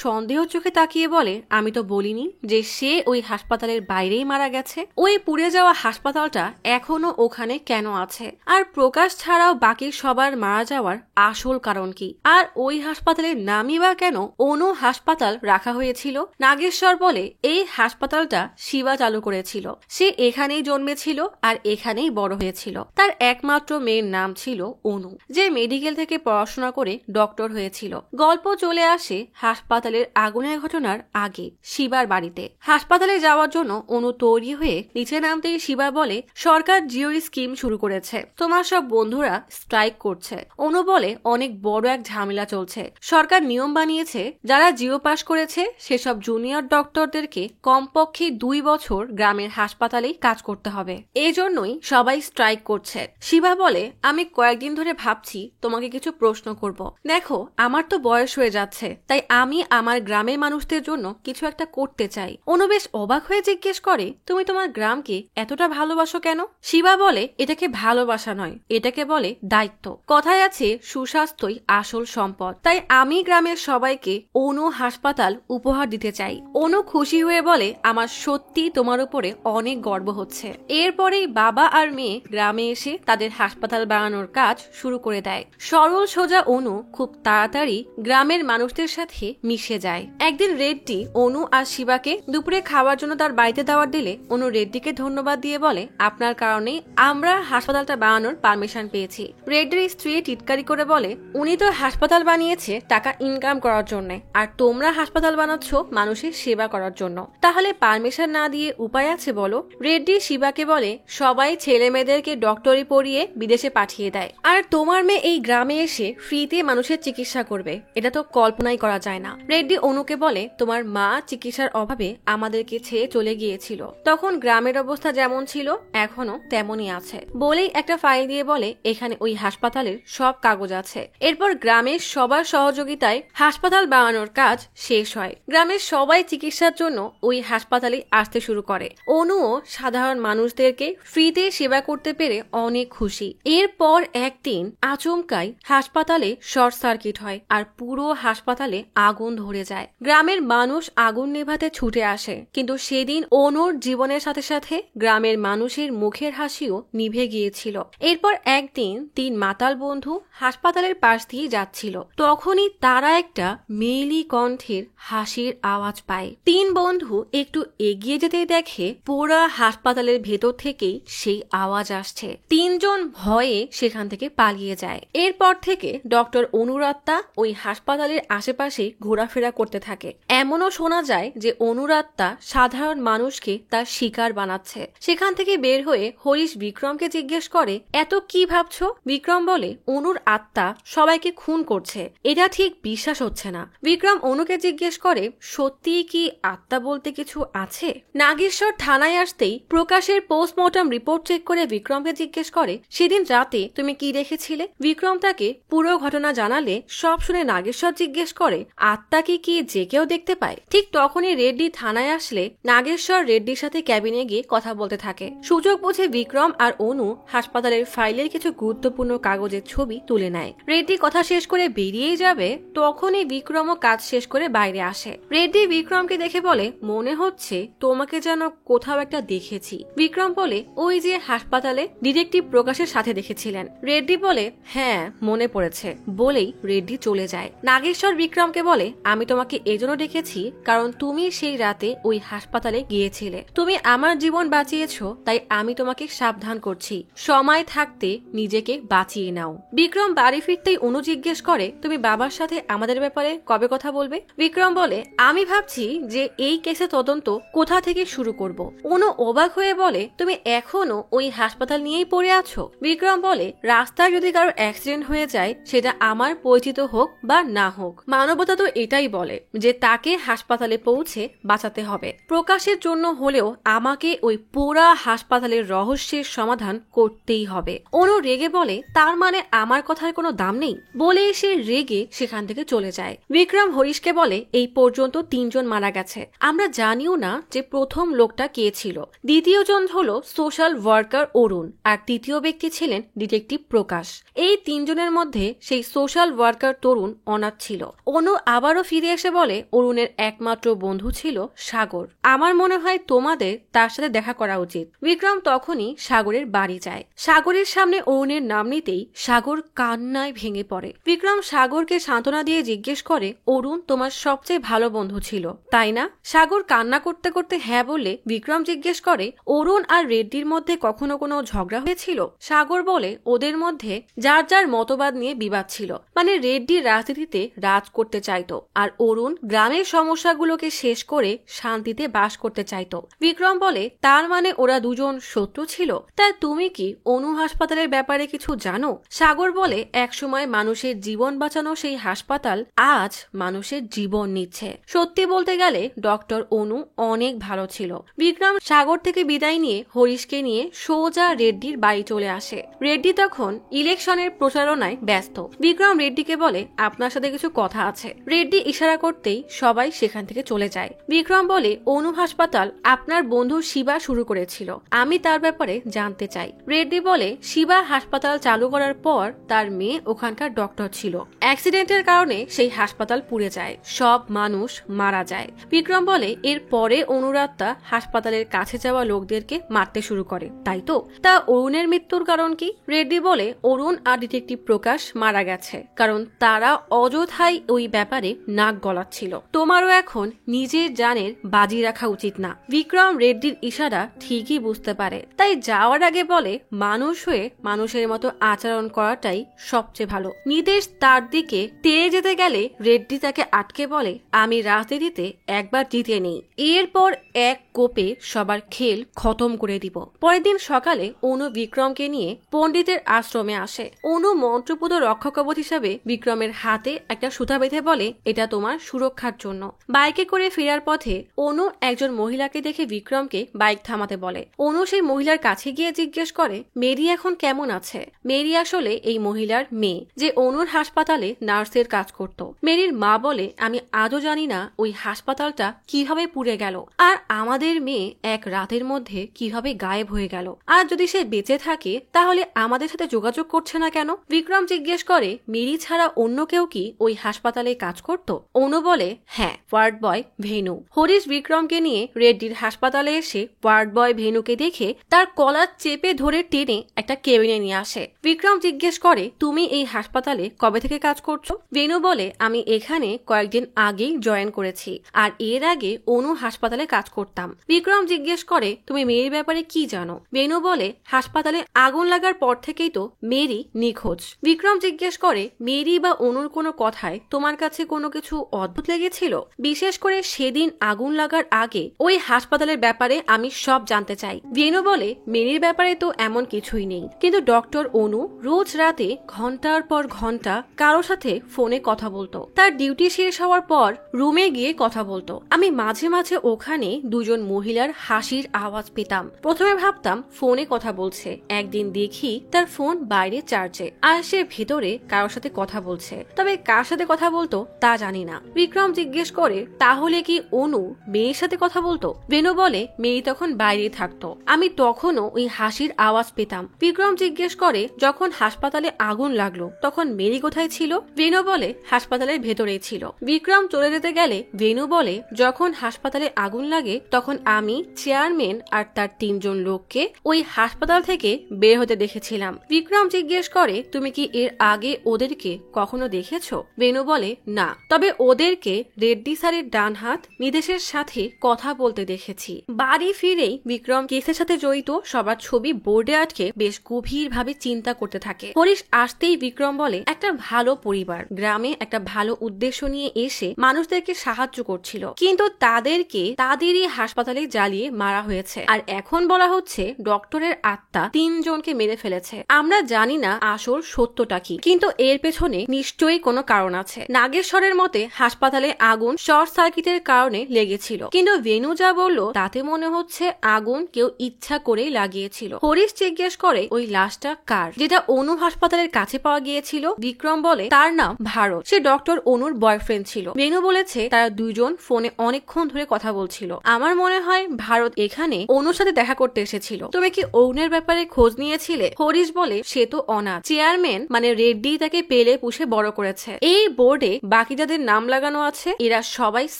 সন্দেহ চোখে তাকিয়ে বলে আমি তো বলিনি যে সে ওই হাসপাতালের বাইরেই মারা গেছে। ওই পুড়ে যাওয়া হাসপাতালটা এখনো ওখানে কেন আছে? আর প্রকাশ ছাড়াও বাকি সবার মারা যাওয়ার আসল কারণ কি? আর ওই হাসপাতালের নামই বা কেন অনু হাসপাতাল রাখা হয়েছিল? নাগেশ্বর বলে এই হাসপাতালটা শিবা চালু করেছিল। সে এখানেই জন্মেছিল আর এখানেই বড় হয়েছিল। তার একমাত্র মেয়ের নাম ছিল অনু, যে মেডিকেল থেকে পড়াশোনা করে ডক্টর হয়েছিল। গল্প চলে আসে হাসপাতালের আগুনের ঘটনার আগে শিবার বাড়িতে। হাসপাতালে যাওয়ার জন্য অনু তৈরি হয়ে নিচে নামতেই শিবা বলে সরকার জিও স্কিম শুরু করেছে, তোমার সব বন্ধুরা স্ট্রাইক করছে। অনু বলে অনেক বড় এক ঝামেলা চলছে। সরকার নিয়ম বানিয়েছে যারা জিও পাস করেছে সেসব জুনিয়র ডক্টরদেরকে কমপক্ষে 2 বছর গ্রামের হাসপাতালেই কাজ করতে হবে। এই জন্যই সবাই স্ট্রাইক করছে। শিবা বলে আমি কয়েকদিন ধরে ভাবছি তোমাকে কিছু প্রশ্ন করব। দেখো আমার তো বয়স হয়ে যাচ্ছে, তাই আমি আমার গ্রামের মানুষদের জন্য কিছু একটা করতে চাই। অনু বেশ অবাক হয়ে জিজ্ঞেস করে তুমি তোমার গ্রামকে এতটা ভালোবাসো কেন? শিবা বলে এটাকে ভালোবাসা নয়, এটাকে বলে দায়িত্ব। কথায় আছে সুস্বাস্থ্যই আসল সম্পদ। তাই আমি গ্রামের সবাইকে অনু হাসপাতাল উপহার দিতে চাই। অনু খুশি হয়ে বলে আমার সত্যি তোমার উপরে অনেক গর্ব হচ্ছে। এরপরেই বাবা আর মেয়ে গ্রামে এসে তাদের হাসপাতাল বানানোর কাজ শুরু করে দেয়। সরল সোজা অনু খুব তাড়াতাড়ি গ্রামের মানুষদের সাথে মিশে যায়। একদিন রেড্ডি অনু আর শিবাকে দুপুরে খাওয়ার জন্য তার বাড়িতে দাওয়াত দিলে অনু রেড্ডিকে ধন্যবাদ দিয়ে বলে আপনার কারণেই আমরা হাসপাতালটা বানানোর পারমিশন পেয়েছি। রেড্ডির স্ত্রী টিটকারি করে বলে উনি তো হাসপাতাল বানিয়েছে টাকা ইনকাম করার জন্য, আর তোমরা হাসপাতাল বানাচ্ছ মানুষের সেবা করার জন্য, তাহলে পারমিশন না দিয়ে উপায় আছে বলো? রেড্ডি শিবাকে বলে সবাই ছেলে মেয়েদেরকে ডক্টরি পড়িয়ে বিদেশে পাঠিয়ে দেয়, আর তোমার মেয়ে এই গ্রামে এসে ফ্রিতে মানুষের চিকিৎসা করবে, এটা তো কল্পনাই করা যায় না। রেড্ডি অনুকে বলে তোমার মা চিকিৎসার অভাবে আমাদেরকে ছেড়ে চলে গিয়েছিল, তখন গ্রামের অবস্থা যেমন ছিল এখনো তেমনই আছে। বলেই একটা ফাইল দিয়ে বলে এখানে ওই হাসপাতালের সব কাগজ আছে। এরপর গ্রামের সবার সহযোগিতায় হাসপাতাল বানানোর কাজ শেষ হয়। গ্রামের সবাই চিকিৎসার জন্য ওই হাসপাতালে আসতে শুরু করে। অনুও সাধারণ মানুষদেরকে ফ্রিতে সেবা করতে পেরে অনেক খুশি। এরপর একদিন আচমকাই হাসপাতালে শর্ট সার্কিট হয় আর পুরো হাসপাতালে আগুন ধরে যায়। গ্রামের মানুষ আগুন নেভাতে ছুটে আসে, কিন্তু সেদিন অনুর জীবনের সাথে সাথে গ্রামের মানুষের মুখের হাসিও নিভে গিয়েছিল। এরপর একদিন 3 মাতাল বন্ধু হাসপাতালের পাশ দিয়ে যাচ্ছিল। তখনই তারা একটা মেয়েলি কণ্ঠের হাসির আওয়াজ পায়। 3 বন্ধু একটু এগিয়ে যেতেই দেখে পুরা হাসপাতালের ভেতর থেকেই সেই আওয়াজ আসছে। 3 জন ভয়ে সেখান থেকে পালিয়ে যায়। এরপর থেকে ডক্টর অনুরাত্মা ওই হাসপাতালের আশেপাশে ঘোরাফেরা করতে থাকে। এমনও শোনা যায় যে অনুরাত্মা সাধারণ মানুষকে তার শিকার বানাচ্ছে। সেখান থেকে বের হয়ে হরিশ বিক্রমকে জিজ্ঞেস করে, এত কি ভাবছো? বিক্রম বলে, অনুর আত্মা সবাইকে খুন করছে, এটা ঠিক বিশ্বাস হচ্ছে না। বিক্রম অনুকে জিজ্ঞেস করে, সত্যিই কি আত্মা বলতে কিছু আছে? নাগেশ্বর থানায় আসতেই প্রকাশের পোস্টমর্টম রিপোর্ট চেক করে বিক্রমকে জিজ্ঞেস করে, সেদিন রাতে তুমি কি দেখেছিলে? বিক্রম তাকে পুরো ঘটনা জানালে সব শুনে নাগেশ্বর জিজ্ঞেস করে, আত্মাকে কি যে কেউ দেখতে পায়? ঠিক তখনই রেড্ডি থানায় আসলে নাগেশ্বর রেড্ডির সাথে ক্যাবিনে গিয়ে কথা বলতে থাকে। সুযোগ বুঝে বিক্রম আর অনু হাসপাতালের ফাইলের কিছু গুরুত্বপূর্ণ কাগজের ছবি তুলে নেয়। রেড্ডি কথা শেষ করে বেরিয়েই যাবে, তখনই বিক্রমও কাজ শেষ করে বাইরে আসে। রেড্ডি বিক্রমকে দেখে বলে, মনে হচ্ছে তোমাকে যেন কোথাও একটা দেখেছি। বিক্রম বলে, ওই যে হাসপাতালে ডিটেকটিভ প্রকাশের সাথে দেখেছিলেন। রেড্ডি বলে, হ্যাঁ মনে পড়েছে, বলেই রেড্ডি চলে যায়। নাগেশ্বর বিক্রমকে বলে, আমি তোমাকে এজন্য ডেকেছি কারণ তুমি সেই রাতে ওই হাসপাতালে গিয়েছিলে। তুমি আমার জীবন বাঁচিয়েছো, তাই আমি তোমাকে সাবধান করছি, সময় থাকতে নিজেকে বাঁচিয়ে নাও। বিক্রম বাড়ি ফিরতেই অনু জিজ্ঞেস করে, তুমি বাবার সাথে আমাদের ব্যাপারে কবে কথা বলবে? বিক্রম বলে, আমি ভাবছি যে এই কেসে তদন্ত কোথা থেকে শুরু করব। অনু অবাক হয়ে বলে, তুমি এখনো ওই হাসপাতাল নিয়েই পড়ে আছো? বিক্রম বলে, রাস্তায় যদি কারোর অ্যাক্সিডেন্ট হয়ে যায়, সেটা আমার পরিচিত হোক বা না হোক, মানবতা তো এটাই বলে যে তাকে হাসপাতালে পৌঁছে বাঁচাতে হবে। প্রকাশের জন্য হলেও আমাকে ওই পুরা হাসপাতালের রহস্যের সমাধান করতেই হবে। অনু রেগে বলে, তার মানে আমার কথার কোনো দাম নেই? বলে সে রেগে সেখান থেকে চলে যায়। বিক্রম হরিশকে বলে, এই পর্যন্ত 3 জন মারা গেছে, আমরা জানিও না যে প্রথম লোকটা কে ছিল। দ্বিতীয় জন হলো সোশ্যাল ওয়ার্কার অরুণ, আর তৃতীয় ব্যক্তি ছিলেন ডিটেকটিভ প্রকাশ। এই 3 জনের মধ্যে সেই সোশ্যাল ওয়ার্কার তরুণ অনাথ ছিল। অনু আবারও ফিরে এসে বলে, অরুণের একমাত্র বন্ধু ছিল সাগর। আমার মনে হয় তোমাদের তার সাথে দেখা করা উচিত। বিক্রম তখনই সাগরের বাড়ি যায়। সাগরের সামনে অরুণের নাম নিতেই সাগর কান্নায় ভেঙে পড়ে। বিক্রম সাগরকে সান্ত্বনা দিয়ে জিজ্ঞেস করে, অরুণ তোমার সবচেয়ে ভালো বন্ধু ছিল, তাই না? সাগর কান্না করতে করতে হ্যাঁ বললে বিক্রম জিজ্ঞেস করে, অরুণ আর রেড্ডির মধ্যে কখনো কোনো ঝগড়া হয়েছিল? সাগর বলে, ওদের মধ্যে যার যার মতবাদ নিয়ে বিবাদ ছিল, মানে রেড্ডি রাজনীতিতে রাজ করতে চাইতো আর অরুণ গ্রামের সমস্যাগুলোকে শেষ করে শান্তিতে বাস করতে চাইতো। বিক্রম বলে, তার মানে ওরা দুজন শত্রু ছিল? তা তুমি কি অনু হাসপাতালের ব্যাপারে কিছু জানো? সাগর বলে, একসময় মানুষের জীবন বাঁচানো সেই হাসপাতাল আজ মানুষের জীবন নিচ্ছে। সত্যি বলতে গেলে ডক্টর অনু অনেক ভালো ছিল। বিক্রম সাগর থেকে বিদায় নিয়ে হরিশকে নিয়ে সোজা রেড্ডির বাড়ি চলে আসে। রেড্ডি তখন ইলেকশনের প্রচারণায় ব্যস্ত। বিক্রম রেড্ডিকে বলে, আপনার সাথে কিছু কথা আছে। রেড্ডি ইশারা করতেই সবাই সেখান থেকে চলে যায়। বিক্রম বলে, অনু হাসপাতাল আপনার বন্ধু শিবা শুরু করেছিল, আমি তার ব্যাপারে জানতে চাই। রেড্ডি বলে, শিবা হাসপাতাল চালু করার পর তার মেয়ে ওখানকার ডক্টর ছিল। অ্যাক্সিডেন্টের কারণে সেই হাসপাতাল পুড়ে যায়, সব মানুষ মারা যায়। বিক্রম বলে, এর পরে অনুরাত্মা হাসপাতালের কাছে যাওয়া লোকদেরকে মারতে শুরু করে, তাই তো? তা অরুণের মৃত্যুর কারণ কি? রেড্ডি বলে, অরুণ আর ডিটেকটিভ প্রকাশ মারা গেছে কারণ তারা অযথাই ওই ব্যাপারে নাক গলাচ্ছিল। তোমারও এখন নিজের জানের বাজি রাখা উচিত না। বিক্রম রেড্ডির ইশারা ঠিকই বুঝতে পারে, তাই যাওয়ার আগে বলে, মানুষ হয়ে মানুষের মতো আচরণ করাটাই সবচেয়ে ভালো। নিদেশ তার দিকে তেড়ে যেতে গেলে রেড্ডি তাকে আটকে বলে, আমি রাজনীতিতে একবার জিতে নেই, এরপর এক কোপে সবার খেল খতম করে দিব। পরের দিন সকালে অনু বিক্রমকে নিয়ে পণ্ডিতের আশ্রমে আসে। অনু মন্ত্রপুত রক্ষাকবচ হিসাবে বিক্রমের হাতে একটা সুতা বেঁধে বলে, এটা তোমার সুরক্ষার জন্য। বাইকে করে ফেরার পথে অনু একজন মহিলাকে দেখে বিক্রমকে বাইক থামাতে বলে। অনু সেই মহিলার কাছে গিয়ে জিজ্ঞেস করে, মেরি এখন কেমন আছে? মেরি আসলে এই মহিলার মেয়ে, যে অনুর হাসপাতালে নার্সের কাজ করত। মেরির মা বলে, আমি আজও জানি না ওই হাসপাতালটা কিভাবে পুড়ে গেল, আর আমাদের আমাদের মেয়ে এক রাতের মধ্যে কিভাবে গায়েব হয়ে গেল, আর যদি সে বেঁচে থাকে তাহলে আমাদের সাথে যোগাযোগ করছে না কেন? বিক্রম জিজ্ঞেস করে মেরি ছাড়া অন্য কেউ কি ওই হাসপাতালে কাজ করত? অনু বলে হ্যাঁ, ওয়ার্ড বয় ভেনু। হরিশ বিক্রমকে নিয়ে রেড্ডির হাসপাতালে এসে ওয়ার্ড বয় ভেনুকে দেখে তার কলার চেপে ধরে টেনে একটা কেবিনে নিয়ে আসে। বিক্রম জিজ্ঞেস করে তুমি এই হাসপাতালে কবে থেকে কাজ করছো? ভেনু বলে আমি এখানে কয়েকদিন আগেই জয়েন করেছি, আর এর আগে অনু হাসপাতালে কাজ করতাম। বিক্রম জিজ্ঞেস করে তুমি মেরির ব্যাপারে কি জানো? ভেনু বলে হাসপাতালে আগুন লাগার পর থেকেই তো মেরি নিখোঁজ। বিক্রম জিজ্ঞেস করে মেরি বা অনুর কোনো কথায় তোমার কাছে কোনো কিছু অদ্ভুত লেগেছিল? বিশেষ করে সেদিন আগুন লাগার আগে ওই হাসপাতালের ব্যাপারে আমি সব জানতে চাই। ভেনু বলে মেরির ব্যাপারে তো এমন কিছুই নেই, কিন্তু ডক্টর অনু রোজ রাতে ঘন্টার পর ঘন্টা কারো সাথে ফোনে কথা বলতো। তার ডিউটি শেষ হওয়ার পর রুমে গিয়ে কথা বলতো। আমি মাঝে মাঝে ওখানে দুজন মহিলার হাসির আওয়াজ পেতাম। প্রথমে ভাবতাম ফোনে কথা বলছে, একদিন দেখি তার ফোন বাইরে চার্জে আর সে ভেতরে কারোর সাথে কথা বলছে, তবে কার সাথে কথা বলতো তা জানি না। বিক্রম জিজ্ঞেস করে তাহলে কি অনু মেয়ের সাথে কথা বলতো? ভেনু বলে মেয়ে তখন বাইরে থাকতো, আমি তখনও ওই হাসির আওয়াজ পেতাম। বিক্রম জিজ্ঞেস করে যখন হাসপাতালে আগুন লাগলো তখন মেরি কোথায় ছিল? ভেনু বলে হাসপাতালের ভেতরেই ছিল। বিক্রম চলে যেতে গেলে ভেনু বলে যখন হাসপাতালে আগুন লাগে তখন আমি চেয়ারম্যান আর তার 3 জন লোককে ওই হাসপাতাল থেকে বের হতে দেখেছিলাম। বিক্রম জিজ্ঞেস করে তুমি কি এর আগে ওদেরকে কখনো দেখেছো? ভেনু বলে না, তবে ওদেরকে রেড্ডি স্যারের ডান হাত নিদেশের সাথে কথা বলতে দেখেছি। বাড়ি ফিরেই বিক্রম কেসের সাথে জড়িত সবার ছবি বোর্ডে আটকে বেশ গভীর ভাবে চিন্তা করতে থাকে। হরিশ আসতেই বিক্রম বলে একটা ভালো পরিবার গ্রামে একটা ভালো উদ্দেশ্য নিয়ে এসে মানুষদেরকে সাহায্য করছিল, কিন্তু তাদেরকে তাদেরই হাসপাতালে জ্বালিয়ে মারা হয়েছে, আর এখন বলা হচ্ছে ডক্টরের আত্মা 3 জনকে মেরে ফেলেছে। আমরা জানি না আসল সত্যটা কি, কিন্তু এর পেছনে নিশ্চয়ই কোনো কারণ আছে। নাগেশ্বরের মতে হাসপাতালে আগুন শর্ট সার্কিটের কারণে লেগেছিল, কিন্তু ভেনু যা বললো তাতে মনে হচ্ছে আগুন কেউ ইচ্ছা করেই লাগিয়েছিল। হরিশ জিজ্ঞেস করে ওই লাশটা কার, যেটা অনু হাসপাতালের কাছে পাওয়া গিয়েছিল? বিক্রম বলে তার নাম ভারত, সে ডক্টর অনুর বয়ফ্রেন্ড ছিল। ভেনু বলেছে তারা 2 জন ফোনে অনেকক্ষণ ধরে কথা বলছিল। আমার মনে হয় ভারত এখানে অনুর সাথে দেখা করতে এসেছিল। তুমি কি অনুর ব্যাপারে খোঁজ নিয়েছিলে? হরিশ বলে সে তো অনাথ, চেয়ারম্যান মানে রেড্ডি তাকে পেলে পুষে বড় করেছে। এই বোর্ডে বাকি যাদের নাম লাগানো আছে এরা সবাই